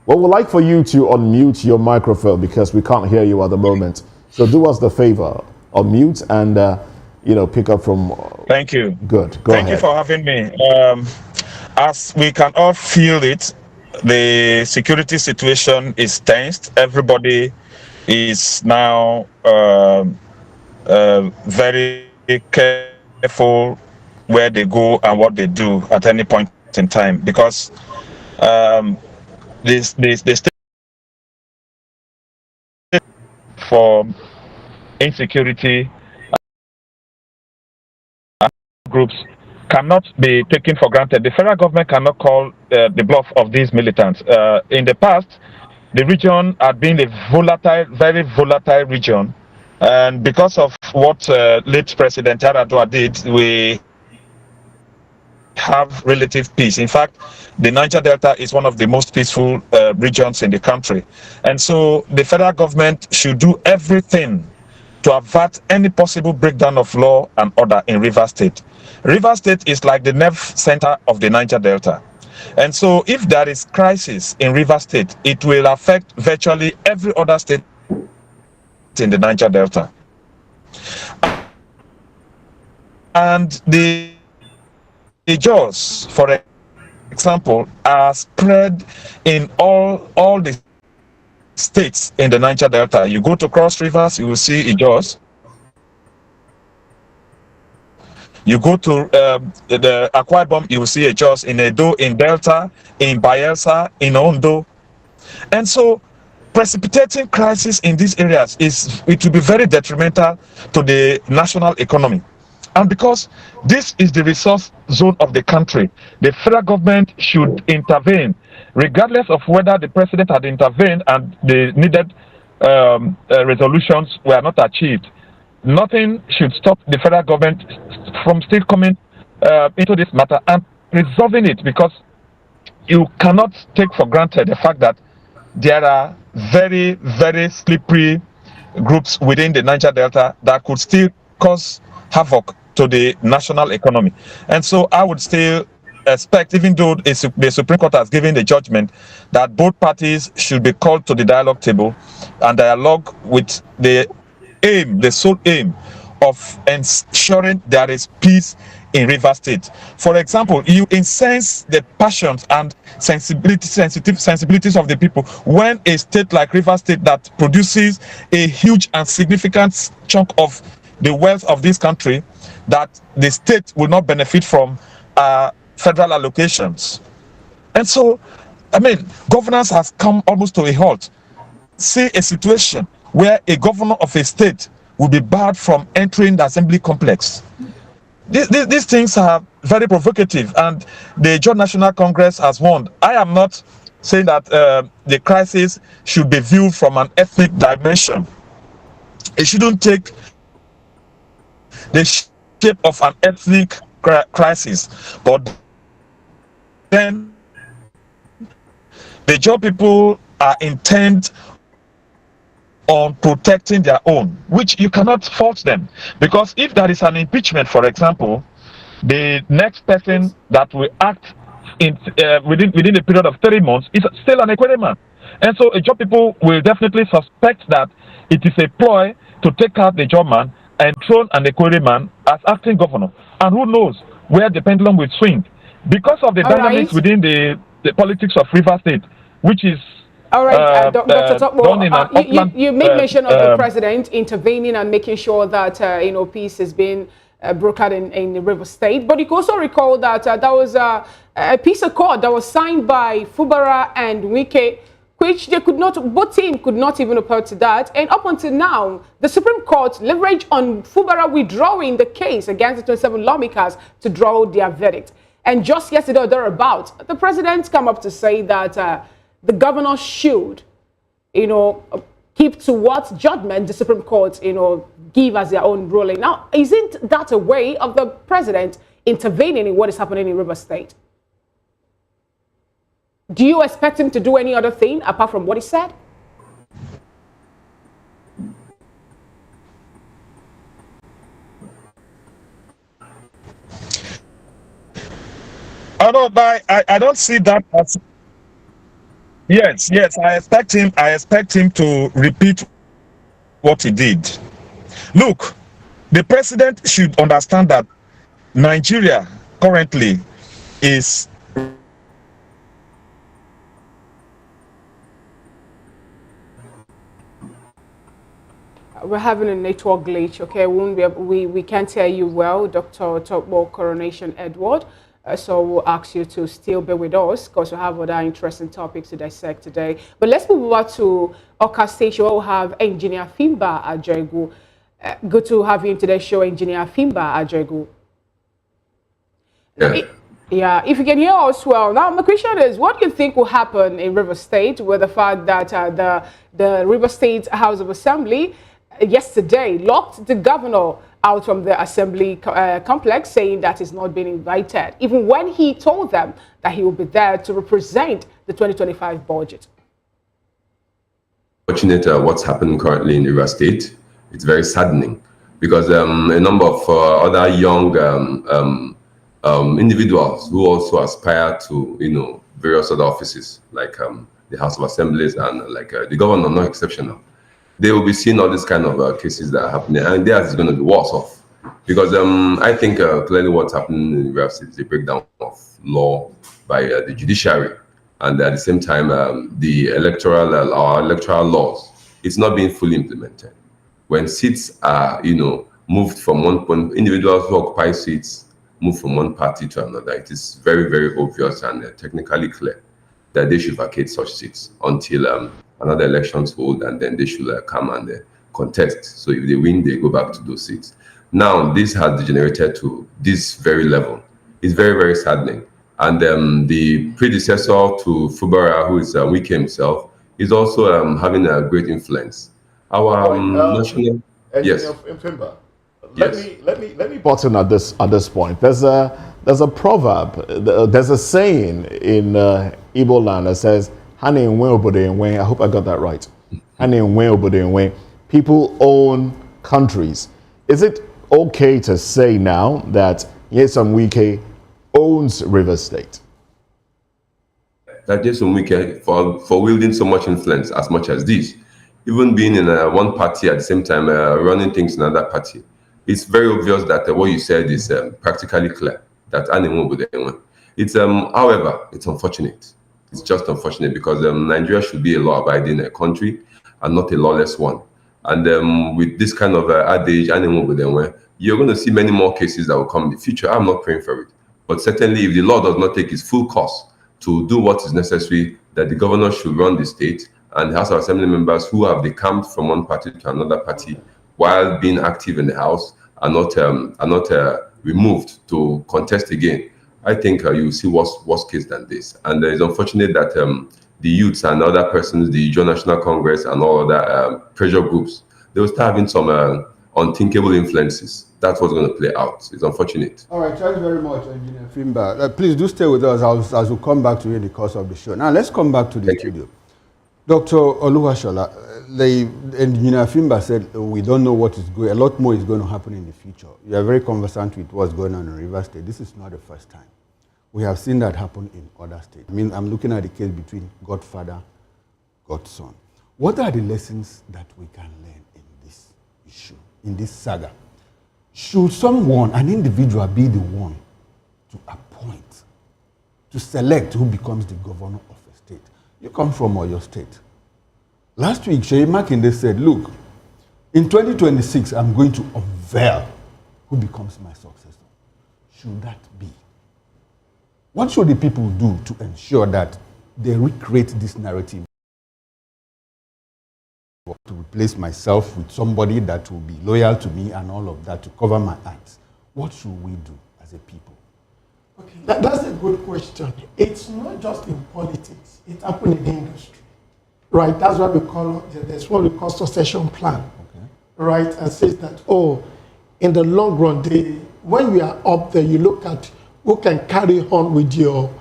Well, we'd like for you to unmute your microphone because we can't hear you at the moment. So do us the favor, unmute and pick up from. Thank you. Good. Go ahead. Thank you for having me. As we can all feel it, the security situation is tensed. Everybody is now very careful where they go and what they do at any point in time, because the state for insecurity groups cannot be taken for granted. The federal government cannot call the bluff of these militants. In the past, the region had been a volatile, very volatile region, and because of what late President Yaradua did, we have relative peace. In fact, the Niger Delta is one of the most peaceful regions in the country, and so the federal government should do everything to avert any possible breakdown of law and order in Rivers State. Rivers State is like the nerve center of the Niger Delta. And so if there is crisis in Rivers State, it will affect virtually every other state in the Niger Delta. And the jaws, for example, are spread in all the states in the Niger Delta. You go to Cross Rivers, you will see Ijeoma. You go to the Akwa Ibom, you will see Ijeoma in Edo, in Delta, in Bayelsa, in Ondo. And so precipitating crisis in these areas it will be very detrimental to the national economy. And because this is the resource zone of the country, the federal government should intervene, regardless of whether the president had intervened and the needed resolutions were not achieved. Nothing should stop the federal government from still coming into this matter and resolving it, because you cannot take for granted the fact that there are very, very slippery groups within the Niger Delta that could still cause havoc to the national economy. And so I would still expect, even though the Supreme Court has given the judgment, that both parties should be called to the dialogue table and dialogue with the sole aim of ensuring there is peace in Rivers State. For example, you incense the passions and sensibilities of the people when a state like Rivers State, that produces a huge and significant chunk of the wealth of this country, that the state will not benefit from federal allocations. And so, I mean, governance has come almost to a halt. See a situation where a governor of a state will be barred from entering the assembly complex. These things are very provocative, and the Joint National Congress has warned. I am not saying that the crisis should be viewed from an ethnic dimension. It shouldn't take the shape of an ethnic crisis, but then the Joe people are intent on protecting their own, which you cannot fault them, because if there is an impeachment, for example, the next person that will act within a period of 3 months is still an Equatorial man. And so a job people will definitely suspect that it is a ploy to take out the job man and throw an Equatorial man as acting governor. And who knows where the pendulum will swing, because of the dynamics within the politics of Rivers State, which is all right, Dr. Tokbo, you made mention of the president intervening and making sure that peace has been brokered in the River State. But you can also recall that there was a peace accord that was signed by Fubara and Wike, which both teams could not even appeal to that. And up until now, the Supreme Court leveraged on Fubara withdrawing the case against the 27 lawmakers to draw their verdict. And just yesterday or thereabouts, the president came up to say that the governor should, keep to what judgment the Supreme Court, give as their own ruling. Now, isn't that a way of the president intervening in what is happening in River State? Do you expect him to do any other thing apart from what he said? I don't see that as... Yes, I expect him to repeat what he did. Look, the president should understand that Nigeria currently is... We're having a network glitch, okay? We can't hear you well, Dr. Tokbo Coronation Edward. So we'll ask you to still be with us, because we have other interesting topics to dissect today. But let's move over to Oka Station, where we'll have Engineer Fimba Ajegu. Good to have you in today's show, Engineer Fimba Ajegu. Yeah, if you can hear us well. Now, my question is, what do you think will happen in River State with the fact that the River State House of Assembly yesterday locked the governor out from the assembly complex, saying that he's not been invited, even when he told them that he will be there to represent the 2025 budget? Fortunate what's happening currently in River State. It's very saddening because a number of other young individuals who also aspire to, various other offices like the House of Assemblies and like the governor, not exceptional. They will be seeing all these kind of cases that are happening, and theirs is going to be worse off because I think clearly what's happening in Rivers State is a breakdown of law by the judiciary, and at the same time, the our electoral laws, it's not being fully implemented. When seats are, moved from one point, individuals who occupy seats move from one party to another, it is very, very obvious and technically clear that they should vacate such seats until another elections hold, and then they should come and contest. So if they win, they go back to those seats. Now, this has degenerated to this very level. It's very, very saddening. And the predecessor to Fubara, who is Wike himself, is also having a great influence. Our national, yes. Let me button at this point. There's a proverb, there's a saying in Igbo land that says, "Hane nwe obodo enwe." I hope I got that right. Hane nwe obodo enwe. People own countries. Is it okay to say now that Nyesom Wike owns Rivers State? That Nyesom Wike, for wielding so much influence as much as this, even being in one party at the same time, running things in another party, it's very obvious that what you said is practically clear, that it's however, it's unfortunate. It's just unfortunate because Nigeria should be a law-abiding country and not a lawless one. And with this kind of adage, you're going to see many more cases that will come in the future. I'm not praying for it. But certainly, if the law does not take its full course to do what is necessary, that the governor should run the state, and the House of Assembly members who have decamped from one party to another party while being active in the House are not removed to contest again. I think you will see worse case than this. And it's unfortunate that the youths and other persons, the Joint National Congress and all other pressure groups, they will start having some unthinkable influences. That's what's going to play out. It's unfortunate. All right, thanks very much, Engineer Fimba. Please do stay with us as we come back to you in the course of the show. Now, let's come back to the studio. Dr. Oluwashola, Engineer Fimba said we don't know what is going. A lot more is going to happen in the future. You are very conversant with what's going on in Rivers State. This is not the first time. We have seen that happen in other states. I mean, I'm looking at the case between Godfather, Godson. What are the lessons that we can learn in this issue, in this saga? Should someone, an individual, be the one to appoint, to select who becomes the governor of a state? You come from Oyo State. Last week, Seyi Makinde said, look, in 2026, I'm going to unveil who becomes my successor. Should that be? What should the people do to ensure that they recreate this narrative? To replace myself with somebody that will be loyal to me and all of that to cover my acts. What should we do as a people? Okay, that's a good question. It's not just in politics. It happened in the industry, right? That's what we call, there's what we call succession plan, okay, right? And says that, in the long run, when you are up there, you look at who can carry on with your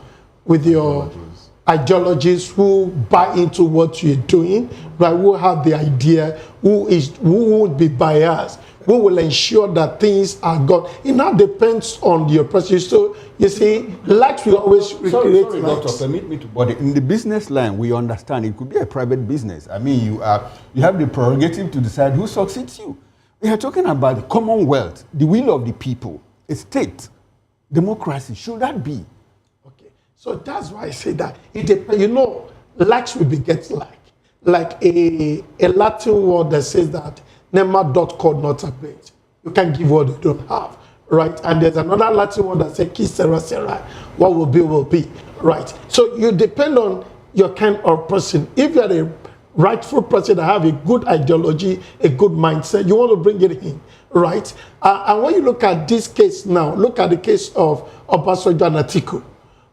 ideologies, who buy into what you're doing, right? Who have the idea, who would be biased, who will ensure that things are gone. It now depends on your president. So you see, likes will always sorry, Doctor, permit me to body. In the business line, we understand it could be a private business. I mean, you have the prerogative to decide who succeeds you. We are talking about the commonwealth, the will of the people, a state, democracy. Should that be? So that's why I say that it depends. Likes will beget like a Latin word that says that nema dot cod not abate. You can't give what you don't have, right? And there's another Latin word that says ki sera sera, what will be, right? So you depend on your kind of person. If you're a rightful person that have a good ideology, a good mindset, you want to bring it in, right? And when you look at this case now, look at the case of Obasanjo and Atiku.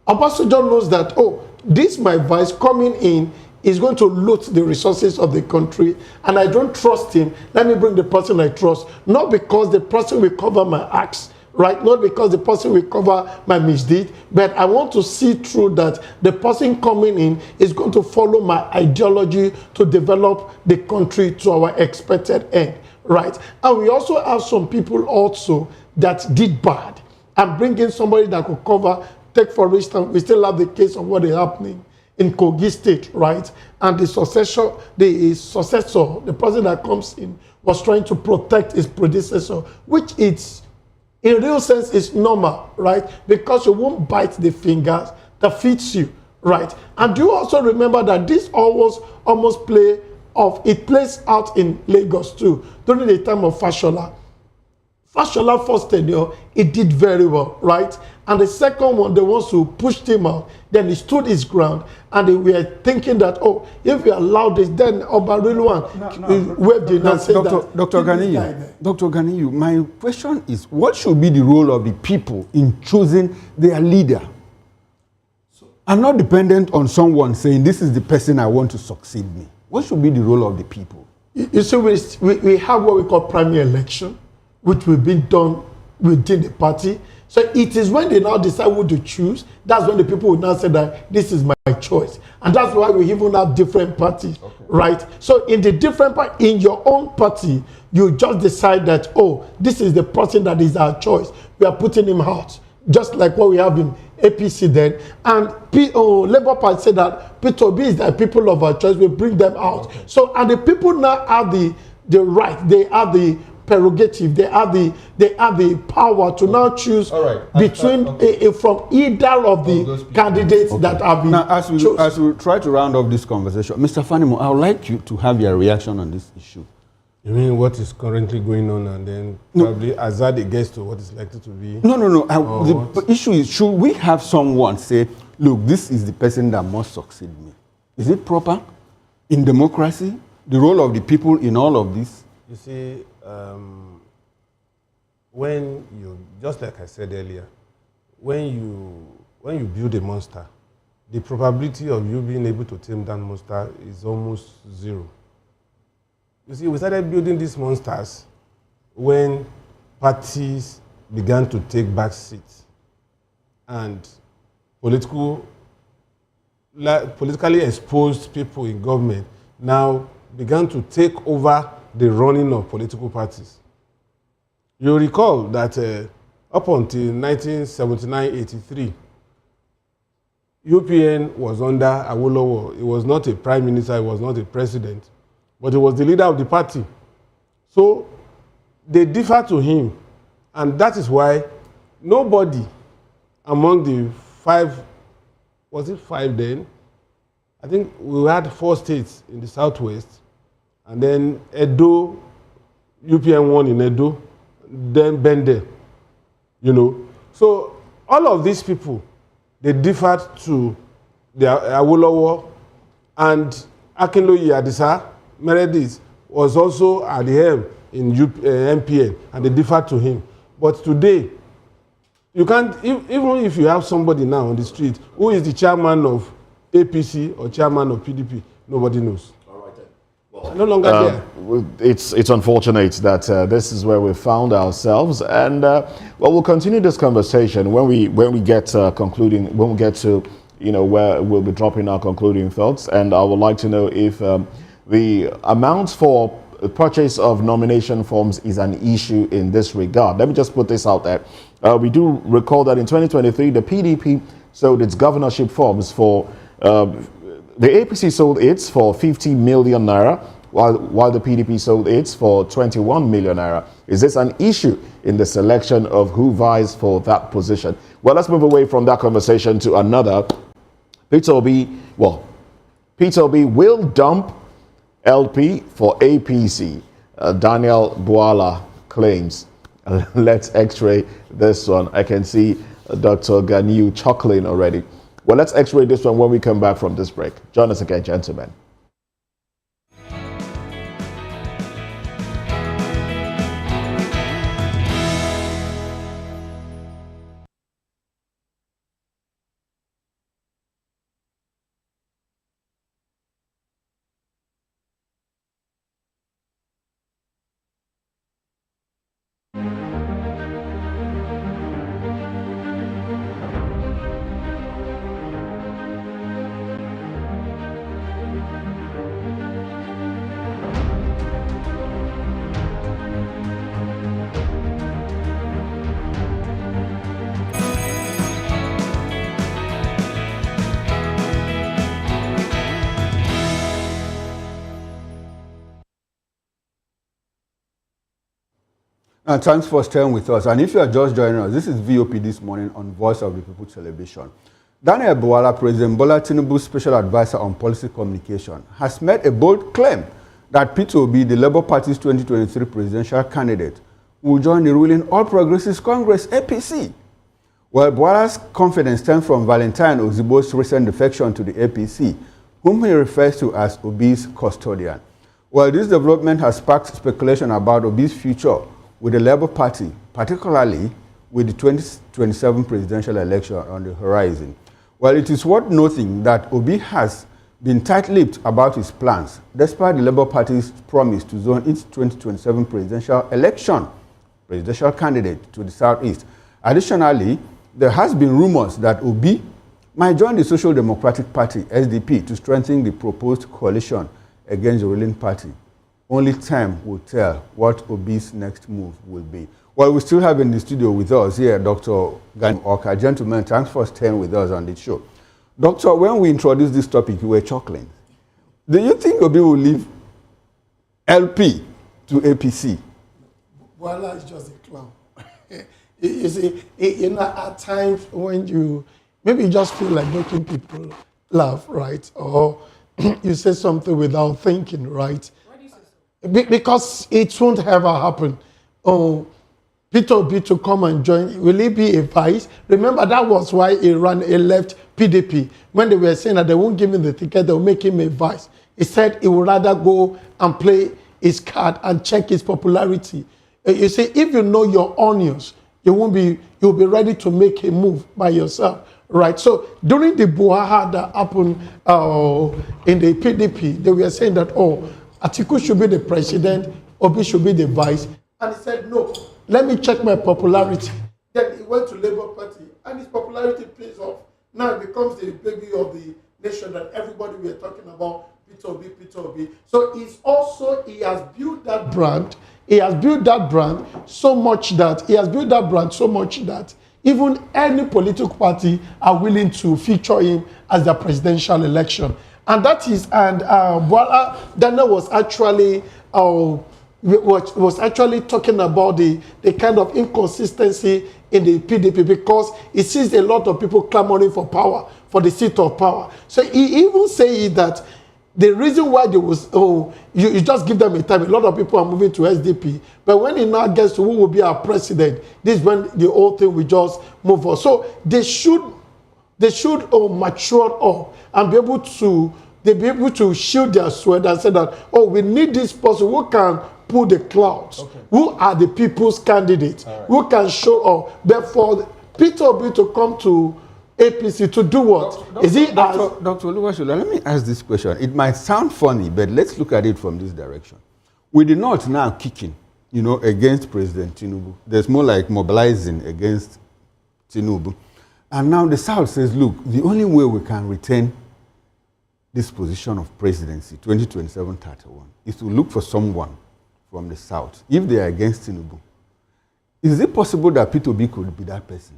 Obasanjo knows that, this my vice coming in is going to loot the resources of the country, and I don't trust him. Let me bring the person I trust. Not because the person will cover my acts, right? Not because the person will cover my misdeed, but I want to see through that the person coming in is going to follow my ideology to develop the country to our expected end. right? And we also have some people also that did bad, and bring in somebody that could cover. Take for instance, we still have the case of what is happening in Kogi State, right? And the successor, the person that comes in, was trying to protect his predecessor, which is, in real sense, is normal, right? Because you won't bite the fingers that feeds you, right? And you also remember that this almost plays out in Lagos too, during the time of Fashola. Fashola first tenure, it did very well, right? And the second one, the ones who pushed him out, then he stood his ground, and they were thinking that, oh, if we allow this, then Obarilwan waved in and said that. Dr. Ganiyu, my question is, what should be the role of the people in choosing their leader? I'm not dependent on someone saying, this is the person I want to succeed me. What should be the role of the people? You see, we have what we call primary election, which will be done within the party. So it is when they now decide who to choose, that's when the people will now say that this is my choice. And that's why we even have different parties, right? So in the different party, in your own party, you just decide that, oh, this is the person that is our choice. We are putting him out. Just like what we have in APC then. And Labour Party said that P2B is the people of our choice, we bring them out. Okay. So, and the people now have the right, they have the prerogative, they have the power to now choose between from either of the candidates that have been now, as we try to round up this conversation, Mr. Fanimo, I would like you to have your reaction on this issue. You mean what is currently going on, and then probably hazard it gets to what is likely to be? No. The issue is, should we have someone say, look, this is the person that must succeed me? Is it proper in democracy, the role of the people in all of this? You see, when you, just like I said earlier, when you build a monster, the probability of you being able to tame that monster is almost zero. You see, we started building these monsters when parties began to take back seats and politically exposed people in government now began to take over the running of political parties. You recall that up until 1979-83, UPN was under Awolowo. It was not a prime minister, it was not a president, but he was the leader of the party. So they defer to him, and that is why nobody among the five, was it five then? I think we had 4 states in the southwest, and then Edo, UPN won in Edo, then Bende, you know. So all of these people, they differed to the Awolowo, and Akinloye Adisa Meredith was also at the helm in MPN, and they differed to him. But today, you can't, even if you have somebody now on the street who is the chairman of APC or chairman of PDP, nobody knows. All right then. Well, no longer there. It's unfortunate that this is where we found ourselves, and well, we'll continue this conversation when we get concluding, when we get to, you know, where we'll be dropping our concluding thoughts. And I would like to know if the amount for purchase of nomination forms is an issue in this regard. Let me just put this out there. We do recall that in 2023, the PDP sold its governorship forms for, the APC sold its for 50 million naira, while the PDP sold its for 21 million naira. Is this an issue in the selection of who vies for that position? Well, let's move away from that conversation to another. Peter Obi will dump LP for APC. Daniel Bwala claims. Let's x-ray this one. I can see Dr. Ganiyu chuckling already. Well, let's x-ray this one when we come back from this break. Join us again, gentlemen. Thanks for staying with us. And if you are just joining us, this is VOP This Morning on Voice of the People Television. Daniel Buhari, President Bola Tinubu's special advisor on policy communication, has made a bold claim that Peter Obi, the Labour Party's 2023 presidential candidate, will join the ruling All Progressives Congress, APC. Well, Buhari's confidence stems from Valentine Ozigbo's recent defection to the APC, whom he refers to as Obi's custodian. Well, this development has sparked speculation about Obi's future with the Labour Party, particularly with the 2027 presidential election on the horizon. Well, it is worth noting that Obi has been tight-lipped about his plans, despite the Labour Party's promise to zone its 2027 presidential candidate to the southeast. Additionally, there has been rumors that Obi might join the Social Democratic Party, SDP, to strengthen the proposed coalition against the ruling party. Only time will tell what Obi's next move will be. Well, we still have in the studio with us here Dr. Gani Oka. Gentlemen, thanks for staying with us on the show. Doctor, when we introduced this topic, you were chuckling. Do you think Obi will leave LP to APC? Voila is just a clown. You see, at times when maybe you just feel like making people laugh, right? Or you say something without thinking, right? Why do you say so? Because it won't ever happen. Oh, Peter Obi to come and join, will he be a vice? Remember, that was why he left PDP. When they were saying that they won't give him the ticket, they'll make him a vice. He said he would rather go and play his card and check his popularity. You see, if you know your onions, you'll be ready to make a move by yourself, right? So during the Buhari that happened in the PDP, they were saying that, Atiku should be the president, Obi should be the vice. And he said, no, let me check my popularity. Then he went to Labour Party, and his popularity pays off. Now it becomes the baby of the nation that everybody were talking about, Peter Obi, Peter Obi. So he has built that brand. He has built that brand so much that even any political party are willing to feature him as the presidential election. And that is, Bola Dana was actually talking about the kind of inconsistency in the PDP, because he sees a lot of people clamoring for power, for the seat of power. So he even said that the reason why there was, you just give them a time. A lot of people are moving to SDP. But when it now gets to who will be our president, this is when the whole thing will just move on. So they should mature up and be able to shield their sweat and say that, we need this person who can pull the clouds, who are the people's candidates, who can show up. But for Peter Obi to come to APC to do what? Dr. Oluwashula, let me ask this question. It might sound funny, but let's look at it from this direction. With the North now kicking, against President Tinubu, there's more like mobilizing against Tinubu. And now the South says, look, the only way we can retain this position of presidency, 2027-31, is to look for someone from the South, if they are against Tinubu. Is it possible that Peter Obi could be that person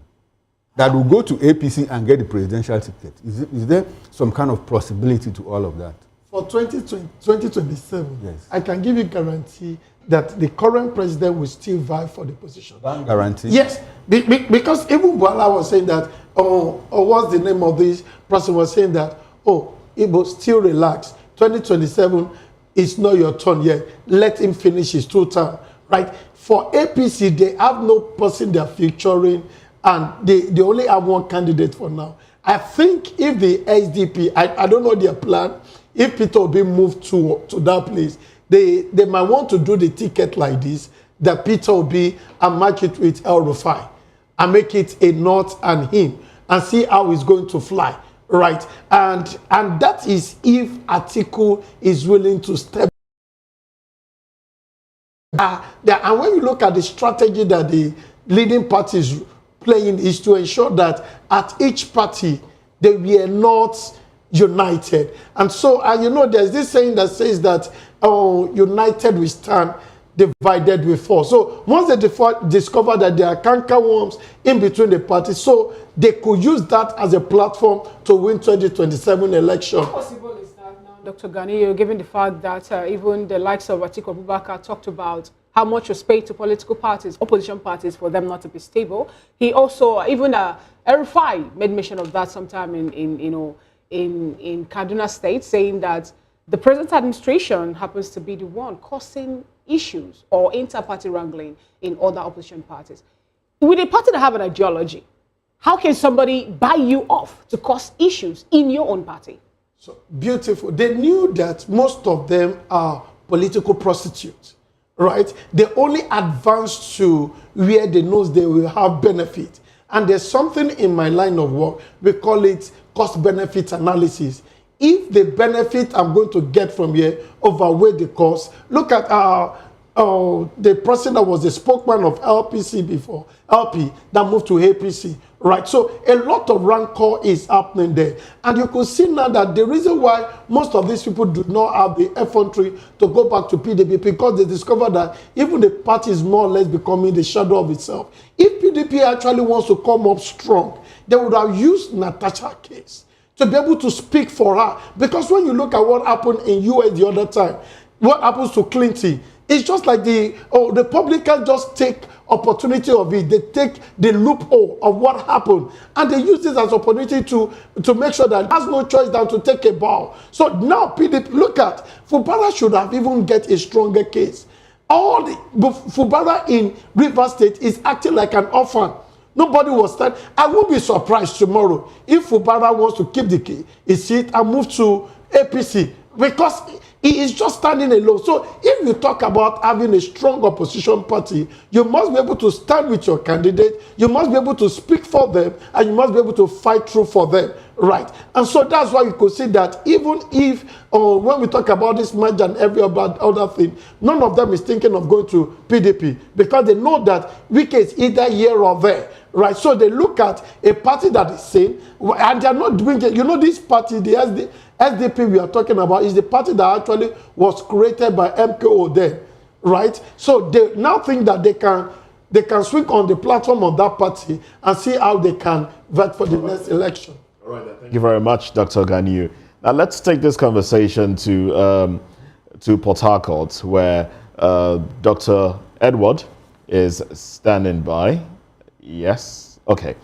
that will go to APC and get the presidential ticket? Is there some kind of possibility to all of that? For 2027, yes. I can give you guarantee that the current president will still vie for the position. Guarantee? Yes, because even Buhari was saying that, or what's the name of this person was saying that, Igbo, still relax. 2027 is not your turn yet. Let him finish his 2 term, right? For APC, they have no person they're featuring, and they only have one candidate for now. I think if the SDP, I don't know their plan, if Peter Obi moved to that place, they might want to do the ticket like this, that Peter Obi and match it with El Rufai and make it a North and him and see how he's going to fly, right? And that is if Atiku is willing to step. And when you look at the strategy that the leading parties playing is to ensure that at each party they were not united. And so, there's this saying that says that, united we stand, divided we fall. So once they discover that there are cankerworms in between the parties, so they could use that as a platform to win 2027 election. How possible is that now, Dr. Gani, given the fact that even the likes of Atiku Abubakar talked about how much was paid to political parties, opposition parties, for them not to be stable. He also, even Erufai made mention of that sometime in Kaduna State, saying that the present administration happens to be the one causing issues or inter-party wrangling in other opposition parties. With a party that have an ideology, how can somebody buy you off to cause issues in your own party? So beautiful. They knew that most of them are political prostitutes, right? They only advance to where they know they will have benefit. And there's something in my line of work, we call it cost-benefit analysis. If the benefit I'm going to get from here outweigh the cost, look at the person that was the spokesman of LPC before, LP, that moved to APC, right? So a lot of rancor is happening there. And you could see now that the reason why most of these people do not have the effrontery to go back to PDP, because they discovered that even the party is more or less becoming the shadow of itself. If PDP actually wants to come up strong, they would have used Natasha's case to be able to speak for her. Because when you look at what happened in US the other time, what happens to Clinton, it's just like the Republicans just take opportunity of it. They take the loophole of what happened and they use this as opportunity to make sure that has no choice than to take a bow. So now PDP, look at, Fubara should have even get a stronger case. Fubara in Rivers State is acting like an orphan. Nobody was that. I won't be surprised tomorrow if Fubara wants to keep his seat and move to APC, because he is just standing alone. So if you talk about having a strong opposition party, you must be able to stand with your candidate, you must be able to speak for them, and you must be able to fight through for them, right? And so that's why you could see that even if, when we talk about this merge and every other thing, none of them is thinking of going to PDP, because they know that Wike is either here or there, right? So they look at a party that is sane, and they are not doing it. You know, this party, the SDP we are talking about, is the party that actually was created by MKO then, right? So they now think that they can swing on the platform of that party and see how they can vote for the next election. All right, thank you very much, Dr. Ganiu. Now let's take this conversation to Port Harcourt, where Dr. Edward is standing by. Yes, okay.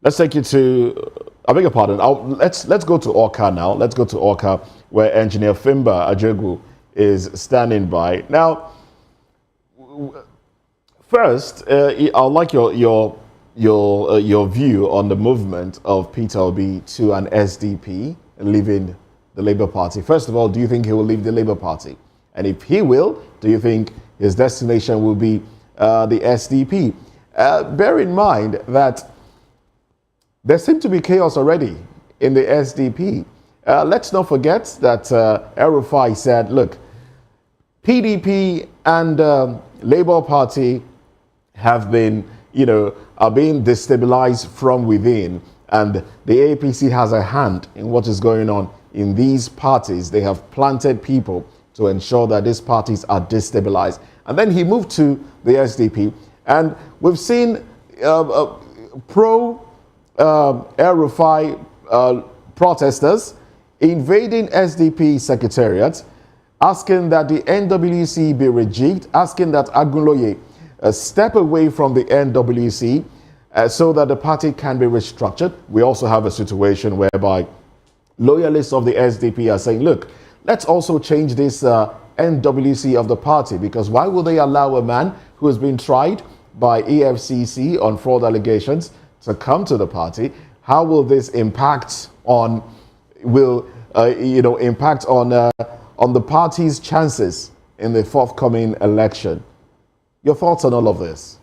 Let's take you to, I beg your pardon, let's go to Awka now. Let's go to Awka, where Engineer Fimba Ajegu is standing by. Now, first, I'd like your view on the movement of Peter Obi to an SDP, leaving the Labour Party. First of all, do you think he will leave the Labour Party? And if he will, do you think his destination will be the SDP? Bear in mind that there seemed to be chaos already in the SDP. Let's not forget that Erufai said, look, PDP and Labour Party have been, are being destabilized from within, and the APC has a hand in what is going on in these parties. They have planted people to ensure that these parties are destabilized. And then he moved to the SDP, and we've seen pro-Erufai protesters invading SDP secretariat, asking that the NWC be rejigged, asking that Agunloye step away from the NWC so that the party can be restructured. We also have a situation whereby loyalists of the SDP are saying, look, let's also change this NWC of the party, because why would they allow a man who has been tried by EFCC on fraud allegations to come to the party? How will this impact on, impact on the party's chances in the forthcoming election? Your thoughts on all of this?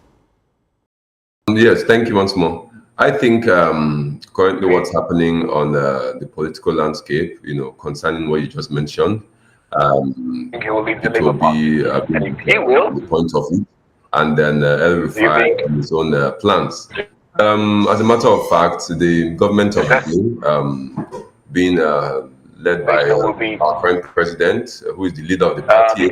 Yes, thank you once more. I think currently what's happening on the political landscape, concerning what you just mentioned, it will be the point of view, and then Erufai and his own plans. As a matter of fact, the government of being led by our current president, who is the leader of the party,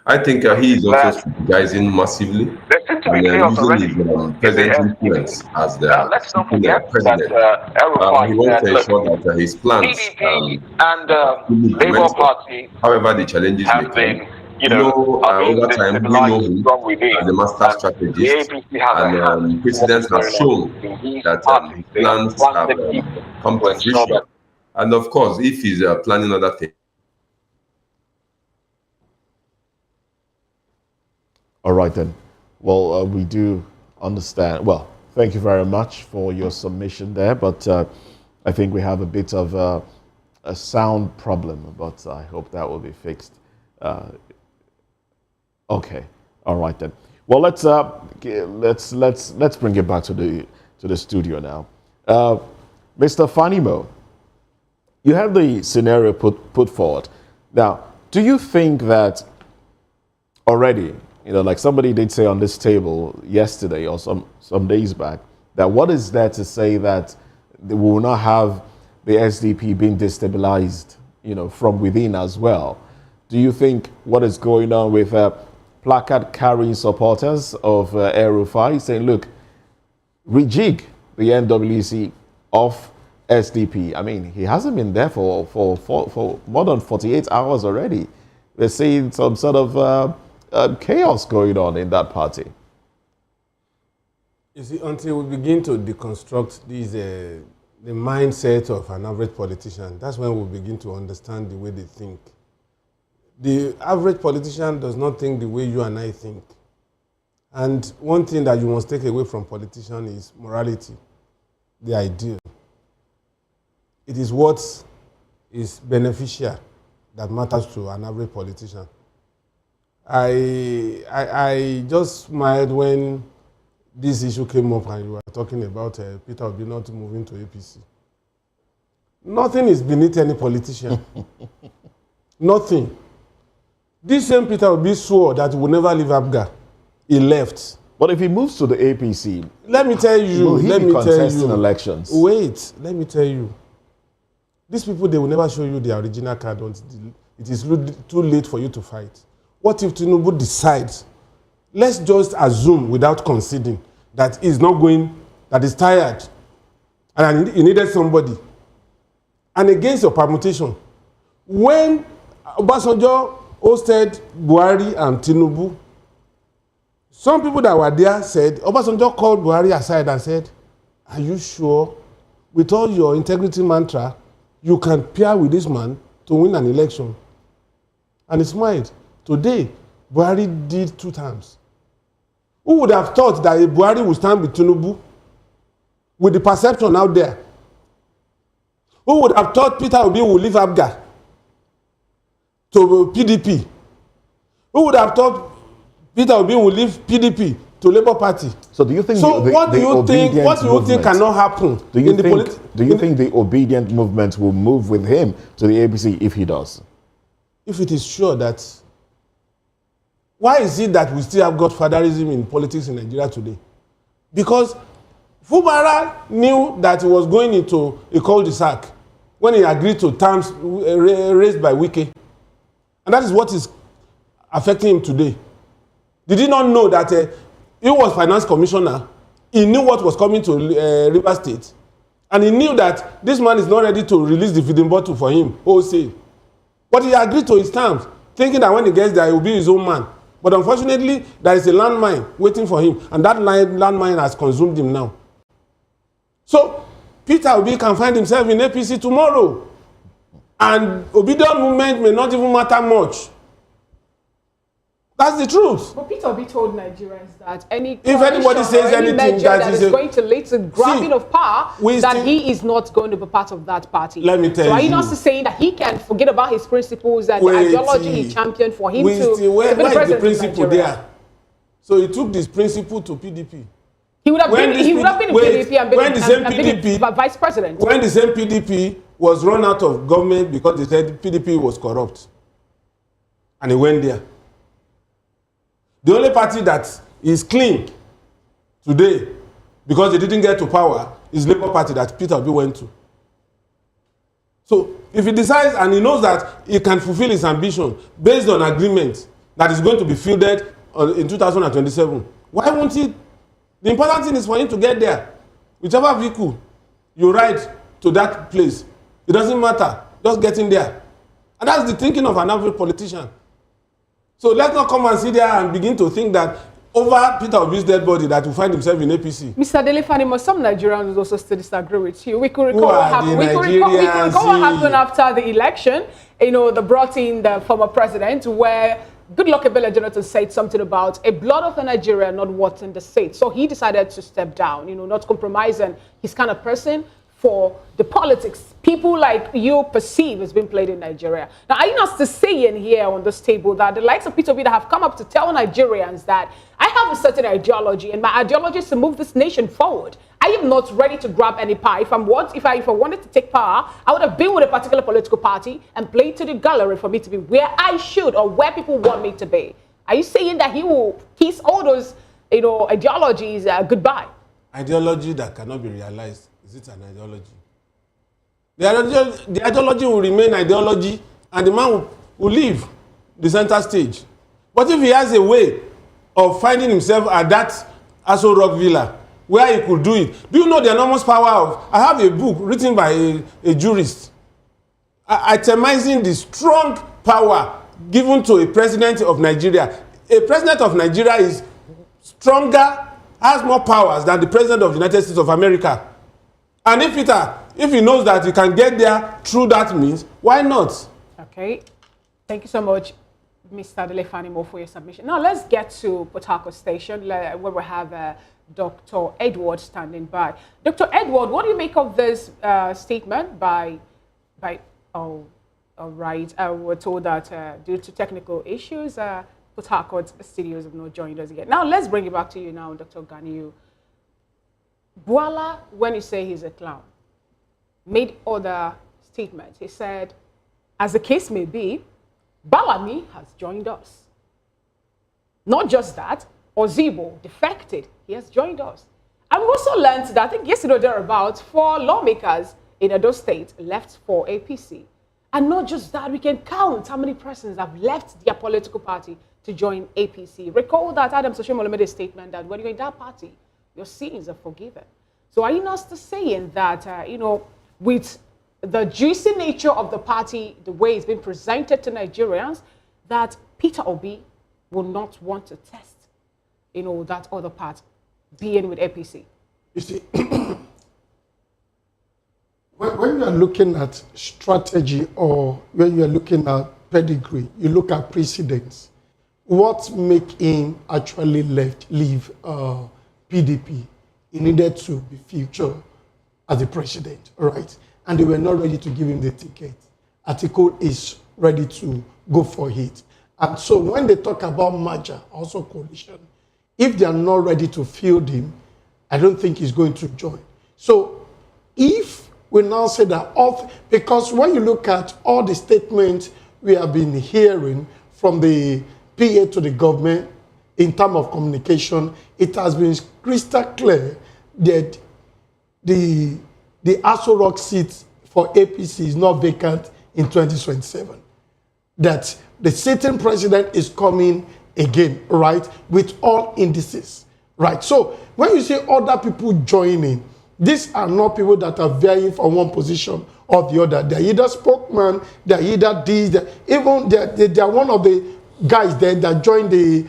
I think he is also strategizing massively There seems to be and chaos using already his in the present SDP. influence as the Let's not sitting forget that president. El-Rufai He wants to said, ensure that his plans PDP and are fully Labour implemented, Party however the challenges may have come. been, are being Over time, we know destabilized him from within. as a master And the strategist, APC has a hand and in what is President has going on shown in these that parties. his They have plans have planted people come to to ensure fruition. that. And of course, if he's planning other things. All right then. Well, we do understand. Well, thank you very much for your submission there, but I think we have a bit of a sound problem, but I hope that will be fixed. Okay. All right then. Well, let's bring it back to the studio now. Mr. Fanimo, you have the scenario put forward. Now, do you think that already, like somebody did say on this table yesterday or some days back, that what is there to say that we will not have the SDP being destabilized, from within as well? Do you think what is going on with placard carrying supporters of El-Rufai saying, look, rejig the NWC of SDP? I mean, he hasn't been there for more than 48 hours already. We're seeing some sort of chaos going on in that party. You see, until we begin to deconstruct the mindset of an average politician, that's when we begin to understand the way they think. The average politician does not think the way you and I think. And one thing that you must take away from politicians is morality, the ideal. It is what is beneficial that matters to an average politician. I just smiled when this issue came up and you were talking about Peter Obi not moving to APC. Nothing is beneath any politician. Nothing. This same Peter Obi swore that he would never leave Abga. He left. But if he moves to the APC, let me tell you. Will he be contesting elections? Wait, let me tell you. These people, they will never show you the original card until it is too late for you to fight. What if Tinubu decides, let's just assume without conceding that he's not going, that he's tired, and he needed somebody. And against your permutation, when Obasanjo hosted Buhari and Tinubu, some people that were there said, Obasanjo called Buhari aside and said, are you sure, with all your integrity mantra, you can pair with this man to win an election? And he smiled. Today, Buhari did 2 terms. Who would have thought that Buhari would stand with Tinubu with the perception out there? Who would have thought Peter Obi would leave Abga to PDP? Who would have thought Peter Obi would leave PDP to Labour Party? So do you think what do you think cannot happen? Do you think the obedient movement will move with him to the APC if he does? If it is sure that, why is it that we still have godfatherism in politics in Nigeria today? Because Fubara knew that he was going into a cul-de-sac when he agreed to terms raised by Wike. And that is what is affecting him today. Did he not know that he was finance commissioner? He knew what was coming to Rivers State. And he knew that this man is not ready to release the feeding bottle for him wholesale. But he agreed to his terms, thinking that when he gets there, he will be his own man. But unfortunately, there is a landmine waiting for him, and that landmine has consumed him now. So, Peter Obi can find himself in APC tomorrow. And obedient movement may not even matter much. That's the truth. But Peter Obi told Nigerians that if anybody says anything that is going to lead to grabbing of power, that he is not going to be part of that party. Let me tell you. So are you not saying that he can forget about his principles and the ideology he championed for him to where be the is president the principle of Nigeria? there? So he took this principle to PDP. He would have been in PDP and been vice president. When the same PDP was run out of government because they said PDP was corrupt. And he went there. The only party that is clean today, because they didn't get to power, is Labour Party that Peter Obi went to. So if he decides and he knows that he can fulfill his ambition based on agreement, that is going to be fielded in 2027. Why won't he? The important thing is for him to get there. Whichever vehicle you ride to that place, it doesn't matter. Just getting there. And that's the thinking of an average politician. So let's not come and sit there and begin to think that over Peter Obi's dead body that will find himself in APC. Mr. Delefanimo, some Nigerians will also still disagree with you. We could recall Who what are happened. the We could recall Nigerians? what happened after the election. You know, they brought in the former president, where Goodluck Ebele Jonathan said something about a blood of a Nigeria not wanting the seat. So he decided to step down, you know, not compromising his kind of person for the politics people like you perceive has been played in Nigeria. Now, are you not still saying here on this table that the likes of Peter Obi that have come up to tell Nigerians that I have a certain ideology and my ideology is to move this nation forward? I am not ready to grab any pie. If I wanted to take power, I would have been with a particular political party and played to the gallery for me to be where I should or where people want me to be. Are you saying that he will kiss all those, you know, ideologies goodbye? Ideology that cannot be realized, is it an ideology? The ideology will remain ideology and the man will leave the center stage. But if he has a way of finding himself at that Aso Rock Villa where he could do it, do you know the enormous power of, I have a book written by a jurist itemizing the strong power given to a president of Nigeria. A president of Nigeria is stronger, has more powers than the president of the United States of America. And if he knows that he can get there through that means, why not? Okay. Thank you so much, Mr. Delefanimo, for your submission. Now let's get to Port Harcourt Station, where we have Dr. Edward standing by. Dr. Edward, what do you make of this statement by all right, we're told that due to technical issues, Port Harcourt studios have not joined us yet. Now let's bring it back to you now, Dr. Ganiu. Bwala, when you say he's a clown, made other statements. He said, as the case may be, Balami has joined us. Not just that, Ozibo defected. He has joined us. And we also learned that, I think yesterday or thereabouts, 4 lawmakers in Edo State left for APC. And not just that, we can count how many persons have left their political party to join APC. Recall that Adam Soshomole made a statement that when you're in that party, your sins are forgiven. So are you not still saying that, you know, with the juicy nature of the party, the way it's been presented to Nigerians, that Peter Obi will not want to test, you know, that other part, being with APC? You see, when you are looking at strategy or when you are looking at pedigree, you look at precedents. What make him actually leave PDP? He needed to be featured as the president, right? And they were not ready to give him the ticket. Atiku is ready to go for it. And so when they talk about merger, also coalition, if they are not ready to field him, I don't think he's going to join. So if we now say that because when you look at all the statements we have been hearing from the PA to the government in terms of communication, it has been crystal clear that the Aso Rock seat for APC is not vacant in 2027. That the sitting president is coming again, right, with all indices, right? So when you see other people joining, these are not people that are vying for one position or the other. They're either spokesman, they're either these, they're one of the guys there that joined the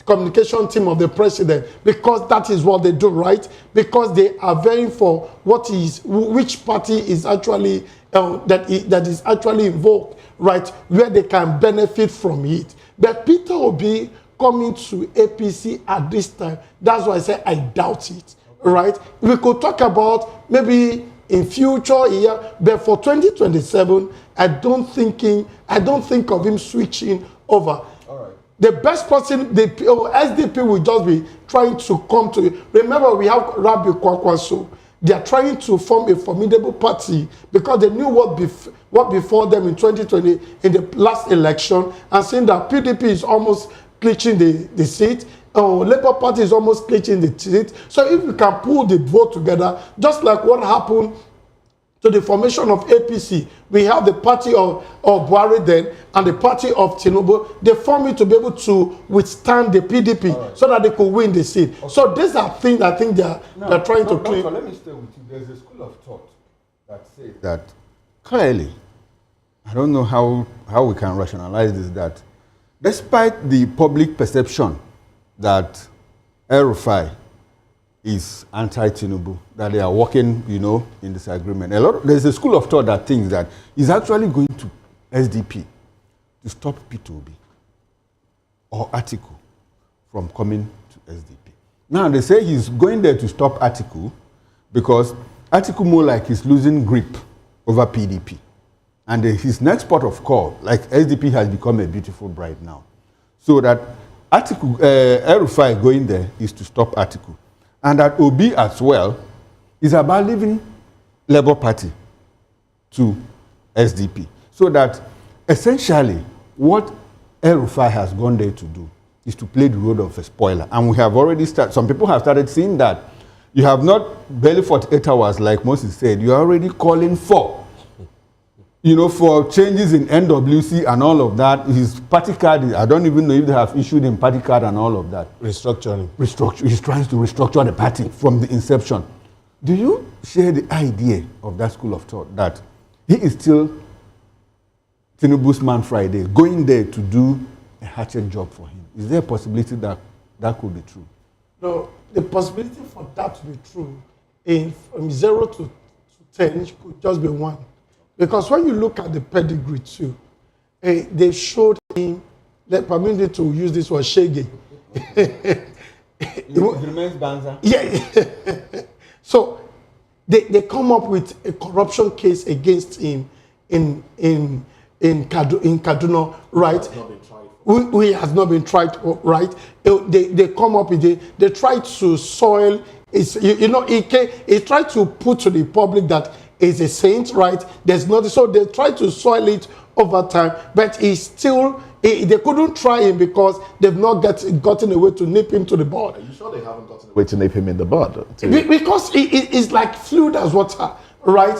communication team of the president, because that is what they do, right? Because they are vying for which party is actually that is actually involved, right, where they can benefit from it. But Peter Obi coming to APC at this time, that's why I say I doubt it, right? We could talk about maybe in future year, but for 2027, I don't think of him switching over. The best person, the SDP will just be trying to come to. Remember, we have Rabbi Kwakwaso. They are trying to form a formidable party because they knew what before them in 2020 in the last election, and saying that PDP is almost clinching the seat. Labour Party is almost clinching the seat. So if we can pull the vote together, just like what happened to the formation of APC. We have the party of Buhari then and the party of Tinubu. They formed it to be able to withstand the PDP so that they could win the seat. Okay. So these are things I think they're trying to claim. Let me stay with you. There's a school of thought that says that clearly, I don't know how we can rationalize this, that despite the public perception that El-Rufai is anti-Tinubu, that they are working, in disagreement. There's a school of thought that thinks that he's actually going to SDP to stop P2B or Atiku from coming to SDP. Now, they say he's going there to stop Atiku because Atiku more like he's losing grip over PDP. And his next port of call, like SDP has become a beautiful bride now. So that Atiku, El-Rufai going there is to stop Atiku. And that Obi as well is about leaving Labour Party to SDP. So that essentially what El-Rufai has gone there to do is to play the role of a spoiler. And we have already started, some people have started seeing that. You have not barely 48 hours, like Moses said, you are already calling for for changes in NWC and all of that. His party card, I don't even know if they have issued him party card and all of that. Restructuring. He's trying to restructure the party from the inception. Do you share the idea of that school of thought that he is still Tinubu's man Friday, going there to do a hatchet job for him? Is there a possibility that that could be true? No, the possibility for that to be true from 0 to 10 could just be 1. Because when you look at the pedigree too, they showed him, permit me to use this word, shaggy. It remains Banza. Yeah. So they come up with a corruption case against him in Kaduna, right? We has not been tried, right? They come up with they try to soil. He tried to put to the public that is a saint, right? There's nothing. So they try to soil it over time, but he's still, they couldn't try him because they've not gotten a way to nip him to the bud. Are you sure they haven't gotten a way to nip him in the bud? Because it's like fluid as water, right?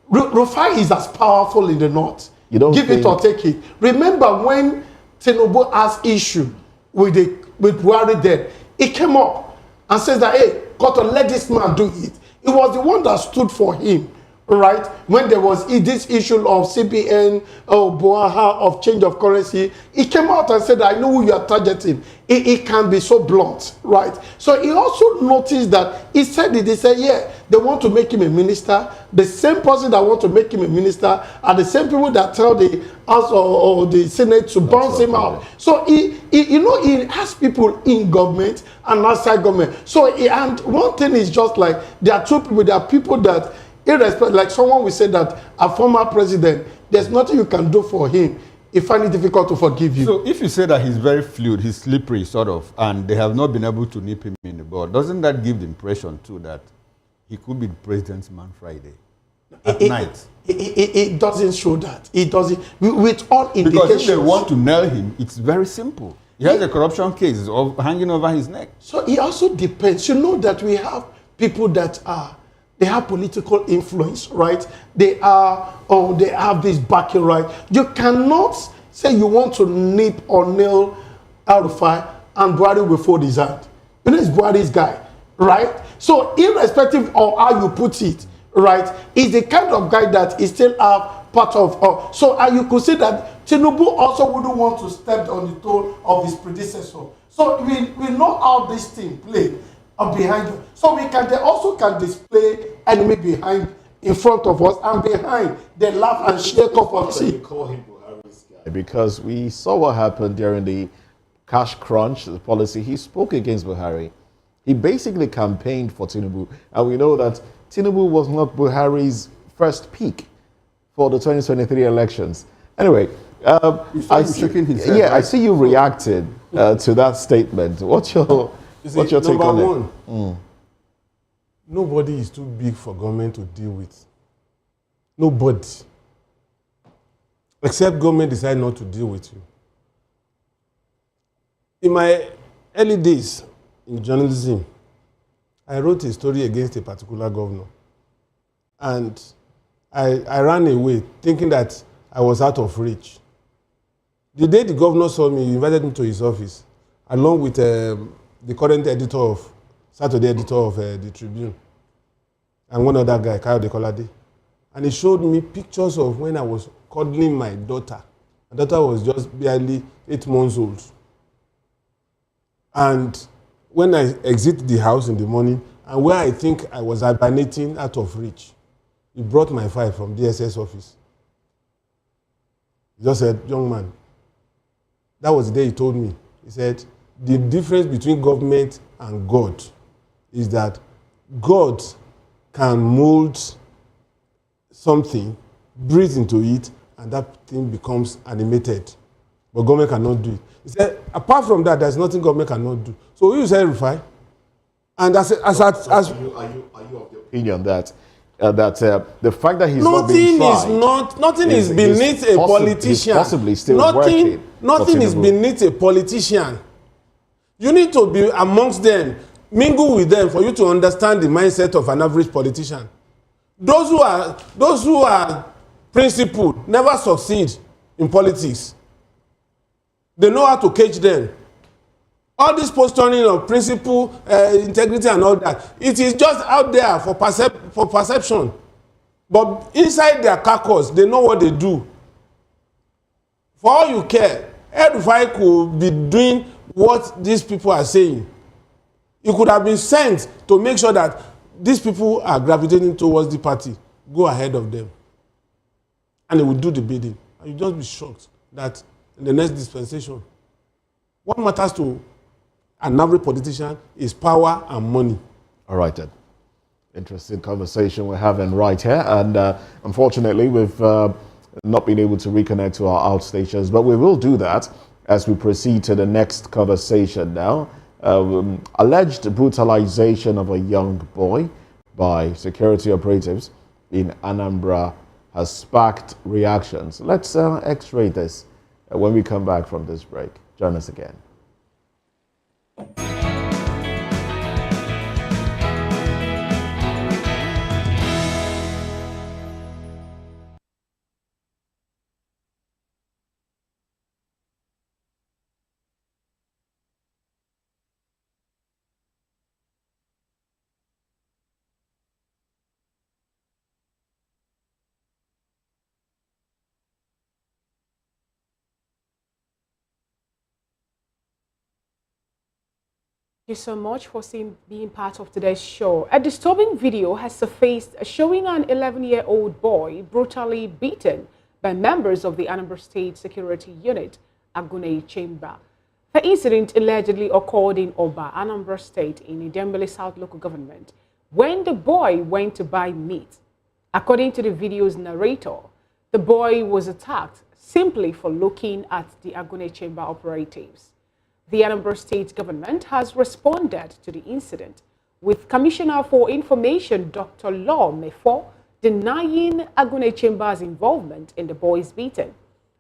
Rufai is as powerful in the north. You don't give it or take it. Remember when Tinubu has issue with Buhari then, he came up and says that, hey, Koto, let this man do it. It was the one that stood for him, right? When there was this issue of CBN, Buhari, of change of currency, he came out and said, I know who you are targeting. It can be so blunt, right? So he also noticed that he said, yeah, they want to make him a minister. The same person that want to make him a minister are the same people that tell the House or the Senate to bounce him out. So he has people in government and outside government. So and one thing is just like there are two people. There are people that, irrespective, like someone will say that a former president, there's nothing you can do for him. He find it difficult to forgive you. So if you say that he's very fluid, he's slippery sort of, and they have not been able to nip him in the bud, doesn't that give the impression too that he could be the president's man Friday at night? It doesn't show that. It doesn't. With all indications. Because if they want to nail him, it's very simple. He has a corruption case hanging over his neck. So it also depends. You know that we have people that they have political influence, right? They have this backing, right? You cannot say you want to nip or nail El-Rufai and Buhari will fold his hand. You know, it's Buhari's guy, right? So irrespective of how you put it, right, he's the kind of guy that is still part of. So you could say that Tinubu also wouldn't want to step on the toe of his predecessor. So we know how this thing played behind them. So they also can display enemy behind, in front of us, and behind they laugh and shake up of tea. Call him Buhari's guy because we saw what happened during the cash crunch, the policy. He spoke against Buhari. He basically campaigned for Tinubu, and we know that Tinubu was not Buhari's first pick for the 2023 elections. Anyway, I see you reacted to that statement. What's your take on it? Nobody is too big for government to deal with. Nobody. Except government decide not to deal with you. In my early days in journalism, I wrote a story against a particular governor. and I ran away thinking that I was out of reach. The day the governor saw me, he invited me to his office, along with the current editor of, Saturday editor of the Tribune, and one other guy, Kayode Kolade. And he showed me pictures of when I was cuddling my daughter. My daughter was just barely 8 months old. And when I exit the house in the morning, and where I think I was hibernating out of reach, he brought my file from DSS office. He just said, young man, that was the day he told me. He said, the difference between government and God is that God can mold something, breathe into it, and that thing becomes animated. But government cannot do it. He said, apart from that, there's nothing government cannot do. So you say, Rufai, and are you of the opinion that the fact that he's not being tried, nothing is beneath a politician. Possibly still working. Nothing is beneath a politician. You need to be amongst them, mingle with them for you to understand the mindset of an average politician. Those who are principled never succeed in politics. They know how to cage them. All this posturing of principle, integrity and all that, it is just out there for perception. But inside their carcass, they know what they do. For all you care, Rufai could be doing what these people are saying. He could have been sent to make sure that these people are gravitating towards the party. Go ahead of them. And they will do the bidding. And you'll just be shocked that in the next dispensation, what matters to an average politician is power and money. All right, then. Interesting conversation we're having right here. And unfortunately, we've not been able to reconnect to our outstations, but we will do that as we proceed to the next conversation now. Alleged brutalization of a young boy by security operatives in Anambra has sparked reactions. Let's x-ray this when we come back from this break. Join us again. Thank you so much for being part of today's show. A disturbing video has surfaced showing an 11-year-old boy brutally beaten by members of the Anambra State Security Unit, Agune Chamber. The incident allegedly occurred in Oba, Anambra State, in Idembele South Local Government, when the boy went to buy meat. According to the video's narrator, the boy was attacked simply for looking at the Agune Chamber operatives. The Anambra State government has responded to the incident, with Commissioner for Information Dr. Law Mefo denying Agune Chamber's involvement in the boy's beating.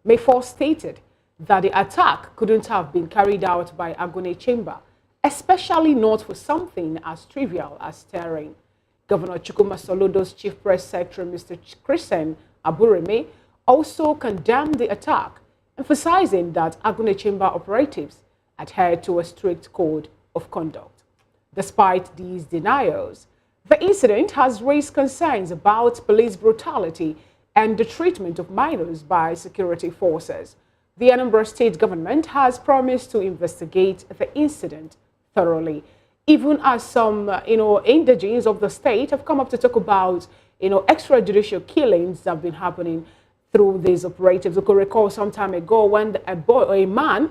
Mefo stated that the attack couldn't have been carried out by Agune Chamber, especially not for something as trivial as steering. Governor Chukwuma Soludo's Chief Press Secretary, Mr. Christian Abureme, also condemned the attack, emphasizing that Agune Chamber operatives adhere to a strict code of conduct. Despite these denials, the incident has raised concerns about police brutality and the treatment of minors by security forces. The Anambra State government has promised to investigate the incident thoroughly, even as some, indigenes of the state have come up to talk about, extrajudicial killings that have been happening through these operatives. You could recall some time ago when a man,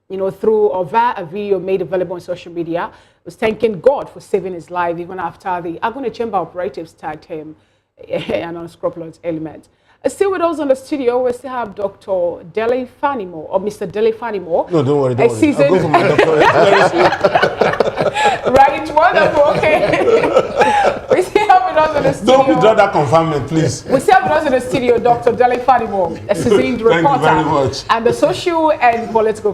through or via a video made available on social media, was thanking God for saving his life even after the Agune Chamber operatives tagged him an unscrupulous element. Still with us on the studio, we still have Dr. Dele Fanimo, or Mr. Dele Fanimo. No, don't worry, don't worry. I'll go for my doctorate. Right, wonderful, okay. We still have with us in the studio. Don't withdraw that confinement, please. We still have with us in the studio Dr. Dele Fanimo, a seasoned reporter. Thank you very much. And the social and political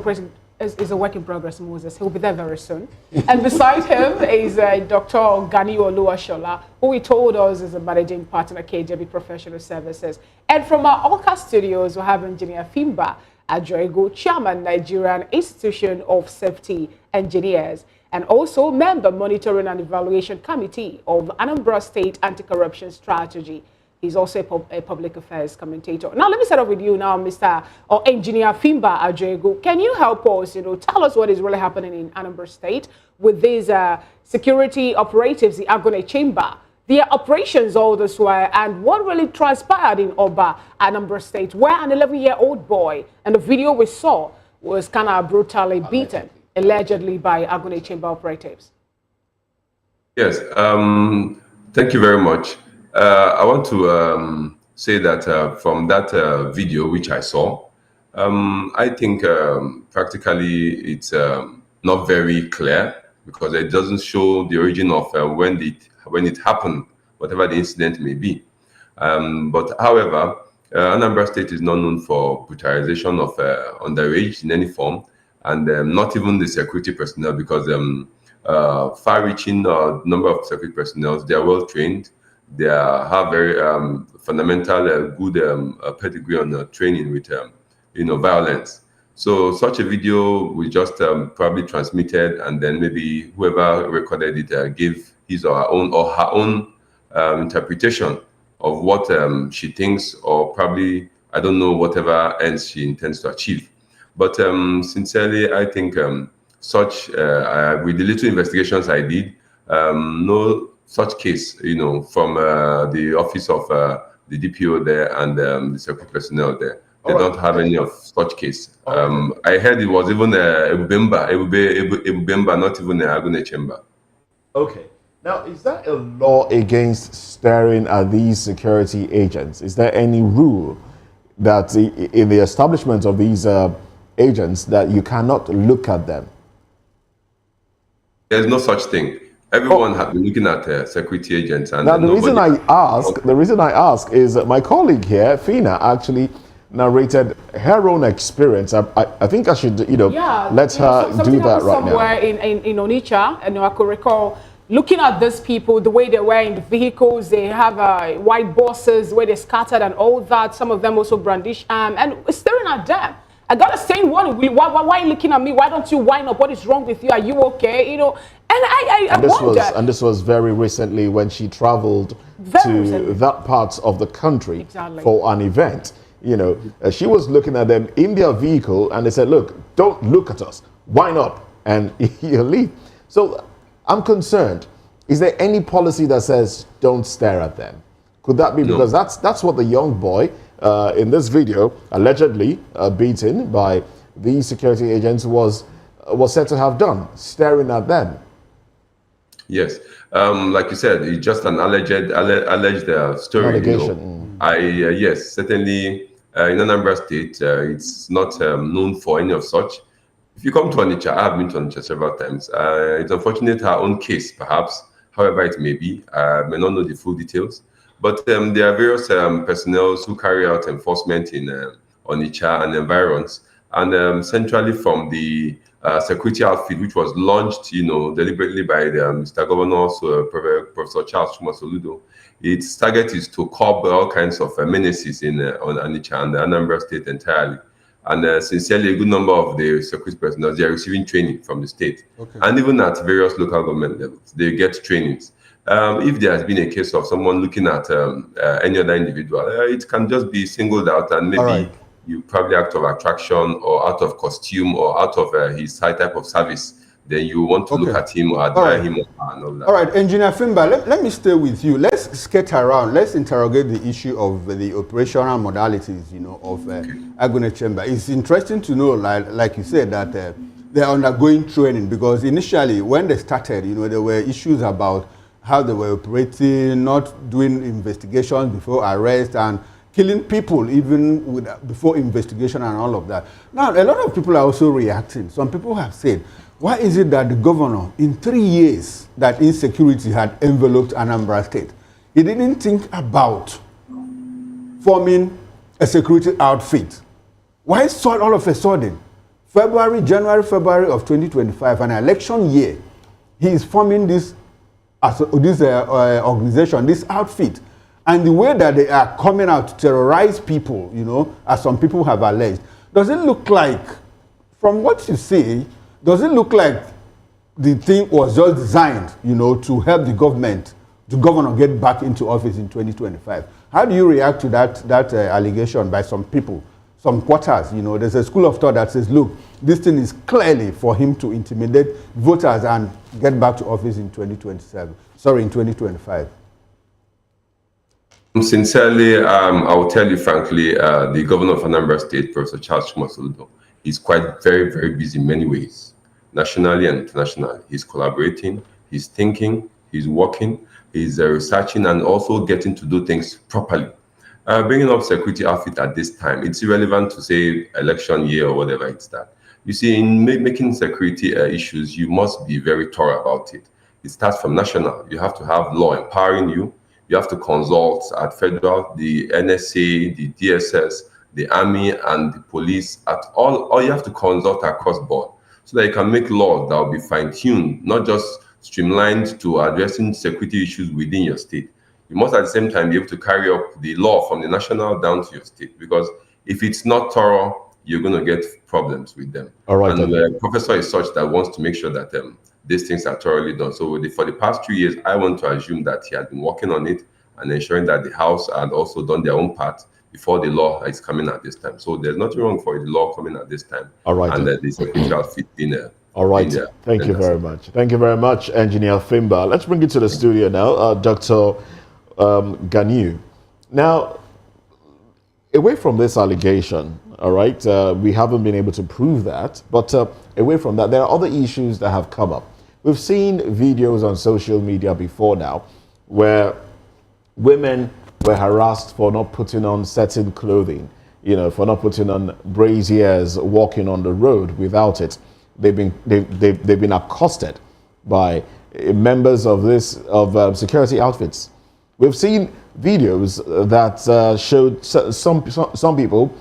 is a work in progress, Moses. He'll be there very soon. And beside him is Dr. Gani Oluwashola, who he told us is a managing partner, KJB Professional Services. And from our Oka studios, we have Engineer Fimba Adjoego, Chairman, Nigerian Institution of Safety Engineers, and also member Monitoring and Evaluation Committee of Anambra State Anti-Corruption Strategy. He's also a public affairs commentator. Now, let me start off with you now, Mr. or Engineer Fimba Adjoego. Can you help us, tell us what is really happening in Anambra State with these security operatives, the Agone Chamber, their operations all this while, and what really transpired in Oba, Anambra State, where an 11-year-old boy, and the video we saw was kind of brutally beaten, allegedly by Agone Chamber operatives? Yes, thank you very much. I want to say that from that video which I saw, I think practically it's not very clear because it doesn't show the origin of when it happened, whatever the incident may be. But however, Anambra State is not known for brutalization of underage in any form, and not even the security personnel, because far-reaching number of security personnel, they are well trained. They have very fundamental, good pedigree on training with, violence. So such a video we just probably transmitted, and then maybe whoever recorded it gave his or her own interpretation of what she thinks, or probably, I don't know, whatever ends she intends to achieve. But sincerely, I think such, with the little investigations I did, no such case, from the office of the DPO there and the security personnel there. They don't have any of such case. I heard it was even Ebubemba, not even a Agone Chamber. Okay. Now, is there a law against staring at these security agents? Is there any rule that in the establishment of these agents that you cannot look at them? There's no such thing. Everyone has been looking at security agents, and now the reason I ask is that my colleague here, Fina, actually narrated her own experience. I think I should, let her do that right now. Somewhere in Onitsha, and I could recall looking at these people, the way they were in the vehicles, they have white bosses where they're scattered and all that. Some of them also brandish and staring at them. I got a saying, why are you looking at me? Why don't you wind up? What is wrong with you? Are you okay? And this was very recently when she traveled to that part of the country for an event. She was looking at them in their vehicle, and they said, "Look, don't look at us. Wind up and you leave." So I'm concerned. Is there any policy that says don't stare at them? Could that be because that's what the young boy in this video, allegedly beaten by these security agents, was said to have done, staring at them? Yes, like you said, it's just an alleged story. Allegation. Yes, certainly in Anambra State, it's not known for any of such. If you come to Onitsha, I have been to Onitsha several times. It's unfortunate her own case, perhaps, however it may be. I may not know the full details. But there are various personnel who carry out enforcement in Onitsha and environs. And centrally from the security outfit, which was launched, deliberately by Mr. Governor, Professor Charles Chumasoludo, its target is to curb all kinds of menaces on Onitsha and Anambra State entirely. And sincerely, a good number of the security personnel, they are receiving training from the state. Okay. And even at various local government levels, they get trainings. If there has been a case of someone looking at any other individual, it can just be singled out, and maybe you probably out of attraction or out of costume or out of his type of service, then you want to look at him or admire him and all that. All right, Engineer Fimba, let me stay with you. Let's skate around. Let's interrogate the issue of the operational modalities, of Agone Chamber. It's interesting to know, like you said, that they're undergoing training, because initially when they started, there were issues about how they were operating, not doing investigations before arrest, and killing people even before investigation and all of that. Now, a lot of people are also reacting. Some people have said, why is it that the governor, in 3 years that insecurity had enveloped Anambra State, he didn't think about forming a security outfit? Why all of a sudden January, February of 2025, an election year, he is forming this organization, this outfit. And the way that they are coming out to terrorize people, you know, as some people have alleged, does it look like, from what you say, does it look like the thing was just designed, you know, to help the governor get back into office in 2025? How do you react to that allegation by some people, some quarters? You know, there's a school of thought that says, look, this thing is clearly for him to intimidate voters and get back to office in 2025. Sincerely, I will tell you frankly, the governor of Anambra State, Professor Charles Chukwuma, is quite very, very busy in many ways, nationally and internationally. He's collaborating, he's thinking, he's working, he's researching, and also getting to do things properly. Bringing up security outfit at this time, it's irrelevant to say election year or whatever it's that. You see, in making security issues, you must be very thorough about it. It starts from national. You have to have law empowering you. You have to consult at federal, the NSA, the DSS, the army, and the police, at all you have to consult across board so that you can make laws that will be fine-tuned, not just streamlined to addressing security issues within your state. You must at the same time be able to carry up the law from the national down to your state, because if it's not thorough, you're going to get problems with them. All right. And the professor is such that wants to make sure that these things are thoroughly done. So for the past 2 years, I want to assume that he had been working on it and ensuring that the House had also done their own part before the law is coming at this time. So there's nothing wrong for the law coming at this time. All right. And the security outfit in all right. Thank you very much. Thank you very much, Engineer Fimba. Let's bring it to the studio now, Dr. Ganiu. Now, away from this allegation, all right, we haven't been able to prove that, but away from that, there are other issues that have come up. We've seen videos on social media before now where women were harassed for not putting on certain clothing, you know, for not putting on braziers, walking on the road without it. They've been accosted by members of security outfits. We've seen videos that showed some people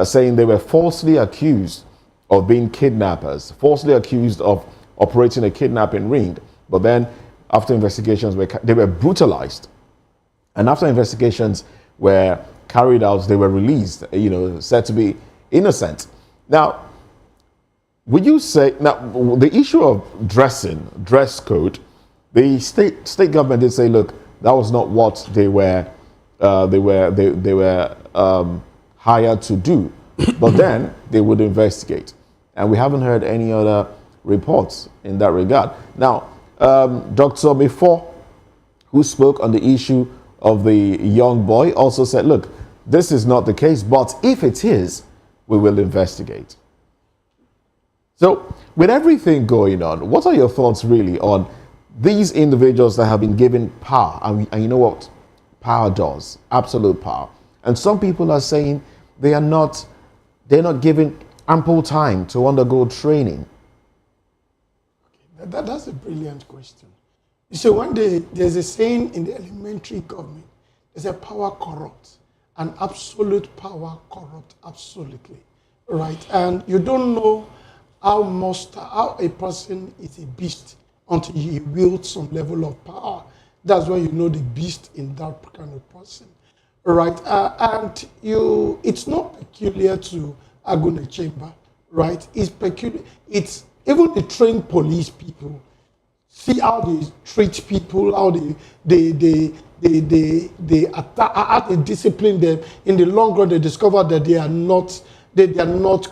saying they were falsely accused of being kidnappers, falsely accused of operating a kidnapping ring. But then, after investigations, they were brutalized. And after investigations were carried out, they were released, you know, said to be innocent. Now, would you say, now, the issue of dress code, the state government did say, look, that was not what they were hired to do. But then they would investigate. And we haven't heard any other reports in that regard. Now, Dr. Before, who spoke on the issue of the young boy, also said, look, this is not the case, but if it is, we will investigate. So, with everything going on, what are your thoughts really on these individuals that have been given power? And you know what power does? Absolute power. And some people are saying they're not given ample time to undergo training. That's a brilliant question. So one day, there's a saying in the elementary government, there's a power corrupts, and absolute power corrupt absolutely, right? And you don't know how a person is a beast until he wields some level of power. That's when you know the beast in that kind of person, right? And it's not peculiar to Agone Chamber, right? It's peculiar. It's even the trained police people. See how they treat people, how they attack, how they discipline them. In the long run, they discover that they are not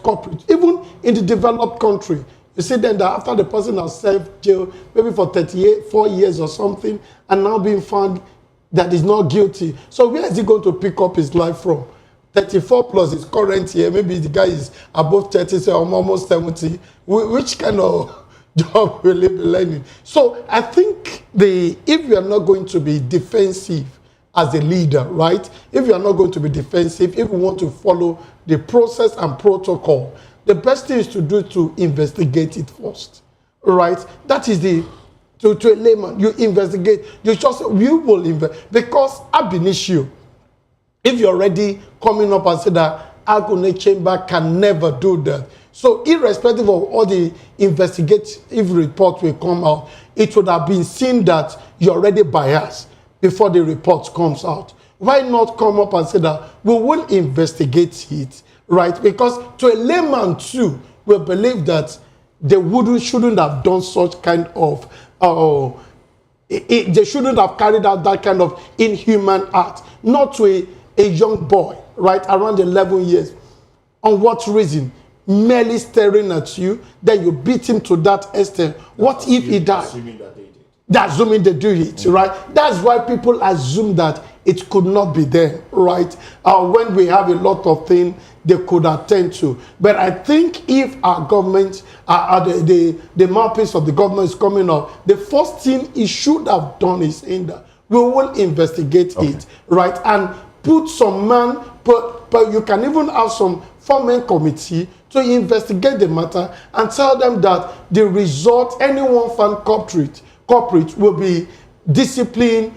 corporate. Even in the developed country, you see then that after the person has served jail, maybe for 4 years or something, and now being found that he's not guilty. So where is he going to pick up his life from? 34 plus his current year, maybe the guy is above 30, so I'm almost 70. Which kind of job will he be learning? So I think if you are not going to be defensive as a leader, right? If you are not going to be defensive, if you want to follow the process and protocol, the best thing is to do to investigate it first, right? That is to a layman, you investigate, you will investigate, because ab initio, if you're already coming up and say that Agone Chamber can never do that, So irrespective of all the investigative report will come out, it would have been seen that you're already biased before the report comes out. Why not come up and say that we will investigate it, right? Because to a layman too, we believe that they shouldn't have done such kind of, they shouldn't have carried out that kind of inhuman act, not to a young boy, right, around 11 years. On what reason? Merely staring at you, then you beat him to that extent. What if he died? Assuming that they did. They're assuming they do it, right? That's why people assume that it could not be there, right? When we have a lot of things they could attend to. But I think if our government, the mouthpiece of the government is coming up, the first thing it should have done is in that we will investigate it, right? And put some man, but you can even have some foreman committee to investigate the matter and tell them that the result, anyone found culprit will be disciplined.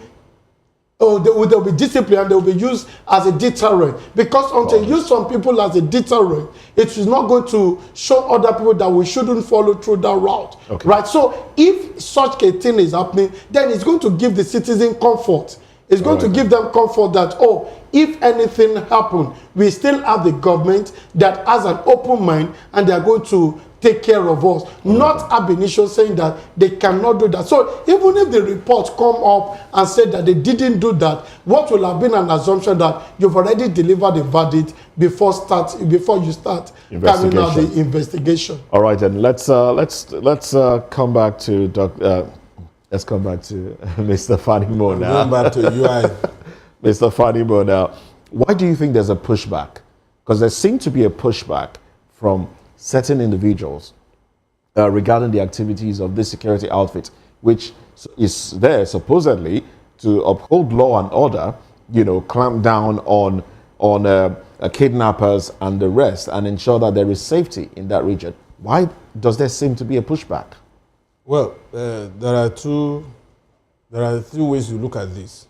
Oh, they'll be disciplined and they'll be used as a deterrent. Because until you use some people as a deterrent, it is not going to show other people that we shouldn't follow through that route. Right? So if such a thing is happening, then it's going to give the citizen comfort. It's going to give them comfort that, oh, if anything happens, we still have the government that has an open mind and they are going to take care of us. Not ab initio saying that they cannot do that. So even if the reports come up and say that they didn't do that, what will have been an assumption that you've already delivered a verdict before you start carrying out the investigation. All right, then let's come back to let's come back to Mr. Fanimo now. Going back to UI. Mr. Fanimo now. Why do you think there's a pushback? Because there seems to be a pushback from certain individuals regarding the activities of this security outfit, which is there supposedly to uphold law and order, you know, clamp down on kidnappers and the rest, and ensure that there is safety in that region. Why does there seem to be a pushback? Well, there are three ways you look at this.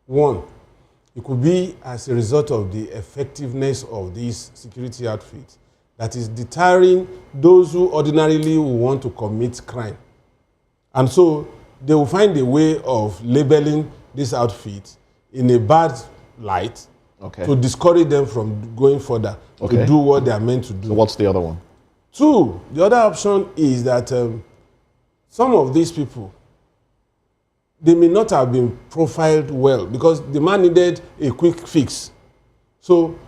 One, it could be as a result of the effectiveness of this security outfit that is deterring those who ordinarily want to commit crime. And so they will find a way of labeling this outfit in a bad light to discourage them from going further, to do what they are meant to do. So what's the other one? Two, the other option is that some of these people, they may not have been profiled well because the man needed a quick fix. So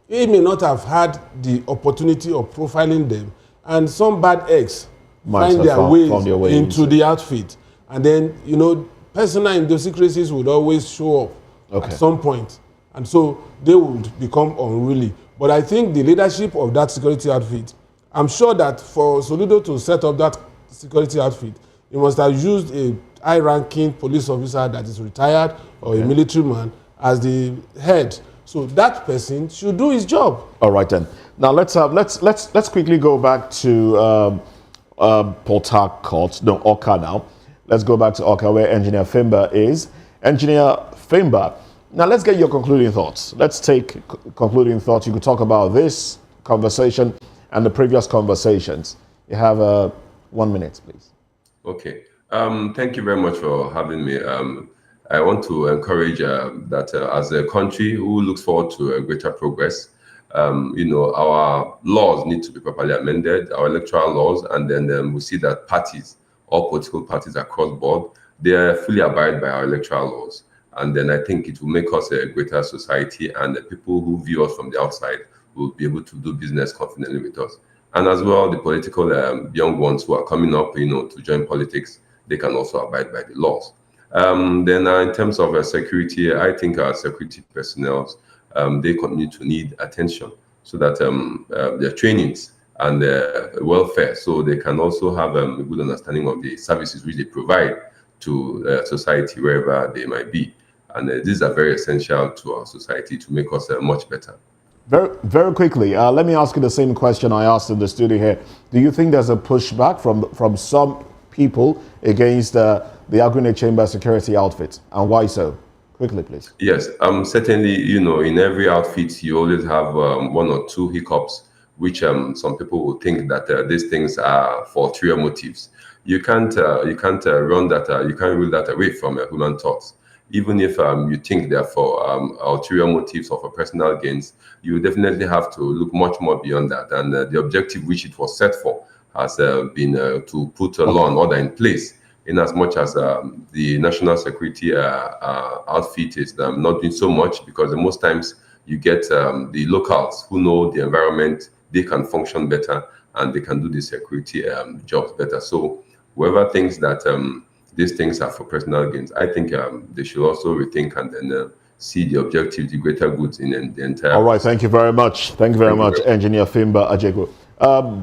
he may not have had the opportunity of profiling them, and some bad eggs find their way into the outfit. And then, you know, personal idiosyncrasies would always show up at some point. And so they would become unruly. But I think the leadership of that security outfit, I'm sure that for Soludo to set up that security outfit, he must have used a high-ranking police officer that is retired or a military man as the head. So that person should do his job. All right then. Now let's quickly go back to Port Harcourt, no, Oka now. Let's go back to Oka where Engineer Fimba is. Engineer Fimba, now let's get your concluding thoughts. Let's take concluding thoughts. You could talk about this conversation and the previous conversations. You have 1 minute, please. Okay. Thank you very much for having me. I want to encourage that as a country who looks forward to a greater progress, you know, our laws need to be properly amended, our electoral laws, and then we see that parties, all political parties across board, they fully abide by our electoral laws. And then I think it will make us a greater society, and the people who view us from the outside will be able to do business confidently with us. And as well, the political young ones who are coming up, you know, to join politics, they can also abide by the laws. Then in terms of security, I think our security personnel, they continue to need attention so that their trainings and their welfare, so they can also have a good understanding of the services which they provide to society wherever they might be. And these are very essential to our society to make us much better. Very, very quickly, let me ask you the same question I asked in the studio here. Do you think there's a pushback from some people against the Agune Chamber security outfit, and why so? Quickly, please. Yes, certainly, you know, in every outfit, you always have one or two hiccups which some people will think that these things are for ulterior motives. You can't run that. You can't rule that away from human thoughts. Even if you think they're for ulterior motives or for personal gains, you definitely have to look much more beyond that. And the objective which it was set for has been to put a law and order in place, in as much as the national security outfit is not doing so much, because most times you get the locals who know the environment, they can function better and they can do the security jobs better. So whoever thinks that these things are for personal gains, I think they should also rethink and then see the objective, the greater goods in the entire. All right, thank you very much. Thank you very much, Engineer Fimba Ajegu.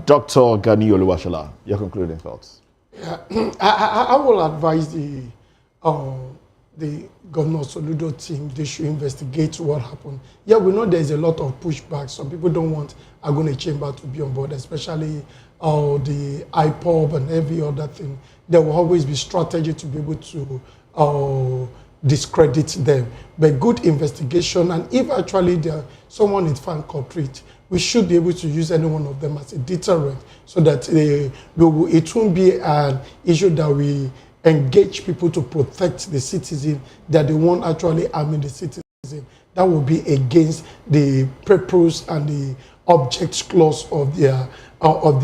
Dr. Gani Oluwashola, your concluding thoughts. Yeah, I will advise the Governor Soludo team, they should investigate what happened. Yeah, we know there's a lot of pushback. Some people don't want Agone Chamber to be on board, especially the IPOB and every other thing. There will always be strategy to be able to discredit them. But good investigation, and if actually someone is found culprit, we should be able to use any one of them as a deterrent, so that it won't be an issue that we engage people to protect the citizen, that they won't actually harm the citizen. That will be against the purpose and the objects clause of their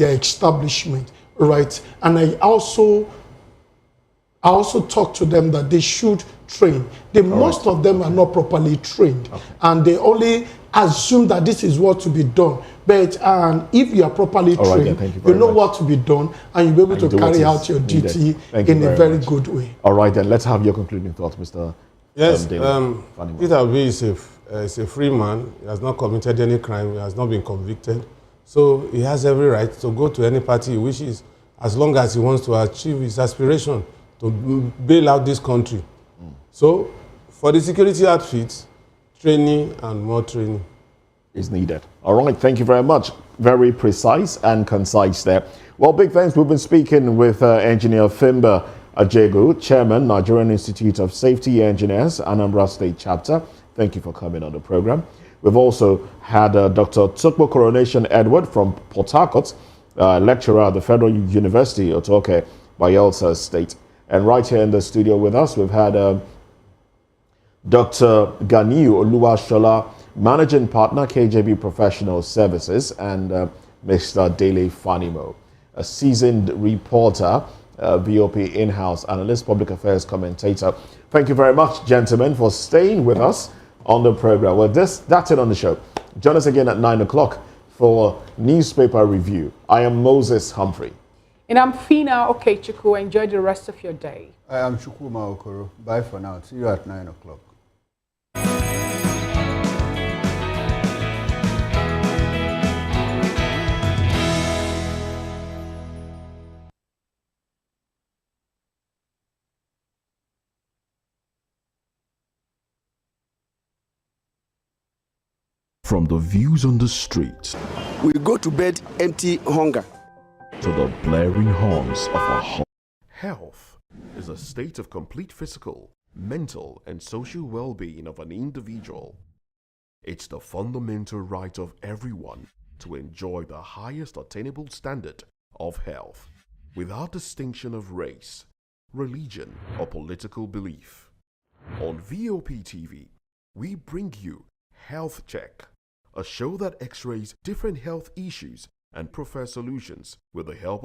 establishment, right? And I also talk to them that they should train. Most of them are not properly trained, and they only assume that this is what to be done. But if you are properly trained, you know what to be done, and you'll be able to carry out your duty in a very good way. All right, then let's have your concluding thoughts, Mr. Yes, Peter Obi is a free man. He has not committed any crime. He has not been convicted. So he has every right to go to any party he wishes, as long as he wants to achieve his aspiration to bail out this country. So for the security outfits, training and more training is needed. All right, thank you very much. Very precise and concise there. Well, big thanks. We've been speaking with Engineer Fimba Ajegu, Chairman, Nigerian Institute of Safety Engineers, Anambra State Chapter. Thank you for coming on the program. We've also had Dr. Tukpo Coronation Edward from Port Harcourt, lecturer at the Federal University, Otoke, Bayelsa State. And right here in the studio with us, we've had Dr. Gani Oluwashola, Managing Partner, KJB Professional Services, and Mr. Dele Fanimo, a seasoned reporter, VOP in-house analyst, public affairs commentator. Thank you very much, gentlemen, for staying with us on the program. Well, that's it on the show. Join us again at 9 o'clock for newspaper review. I am Moses Humphrey. And I'm Fina Okechukwu. Enjoy the rest of your day. I am Chukwuma Okoro. Bye for now. See you at 9 o'clock. From the views on the street, we go to bed empty hunger, to the blaring horns of a home. Health is a state of complete physical, mental, and social well-being of an individual. It's the fundamental right of everyone to enjoy the highest attainable standard of health, without distinction of race, religion, or political belief. On VOP TV, we bring you Health Check, a show that x-rays different health issues and provides solutions with the help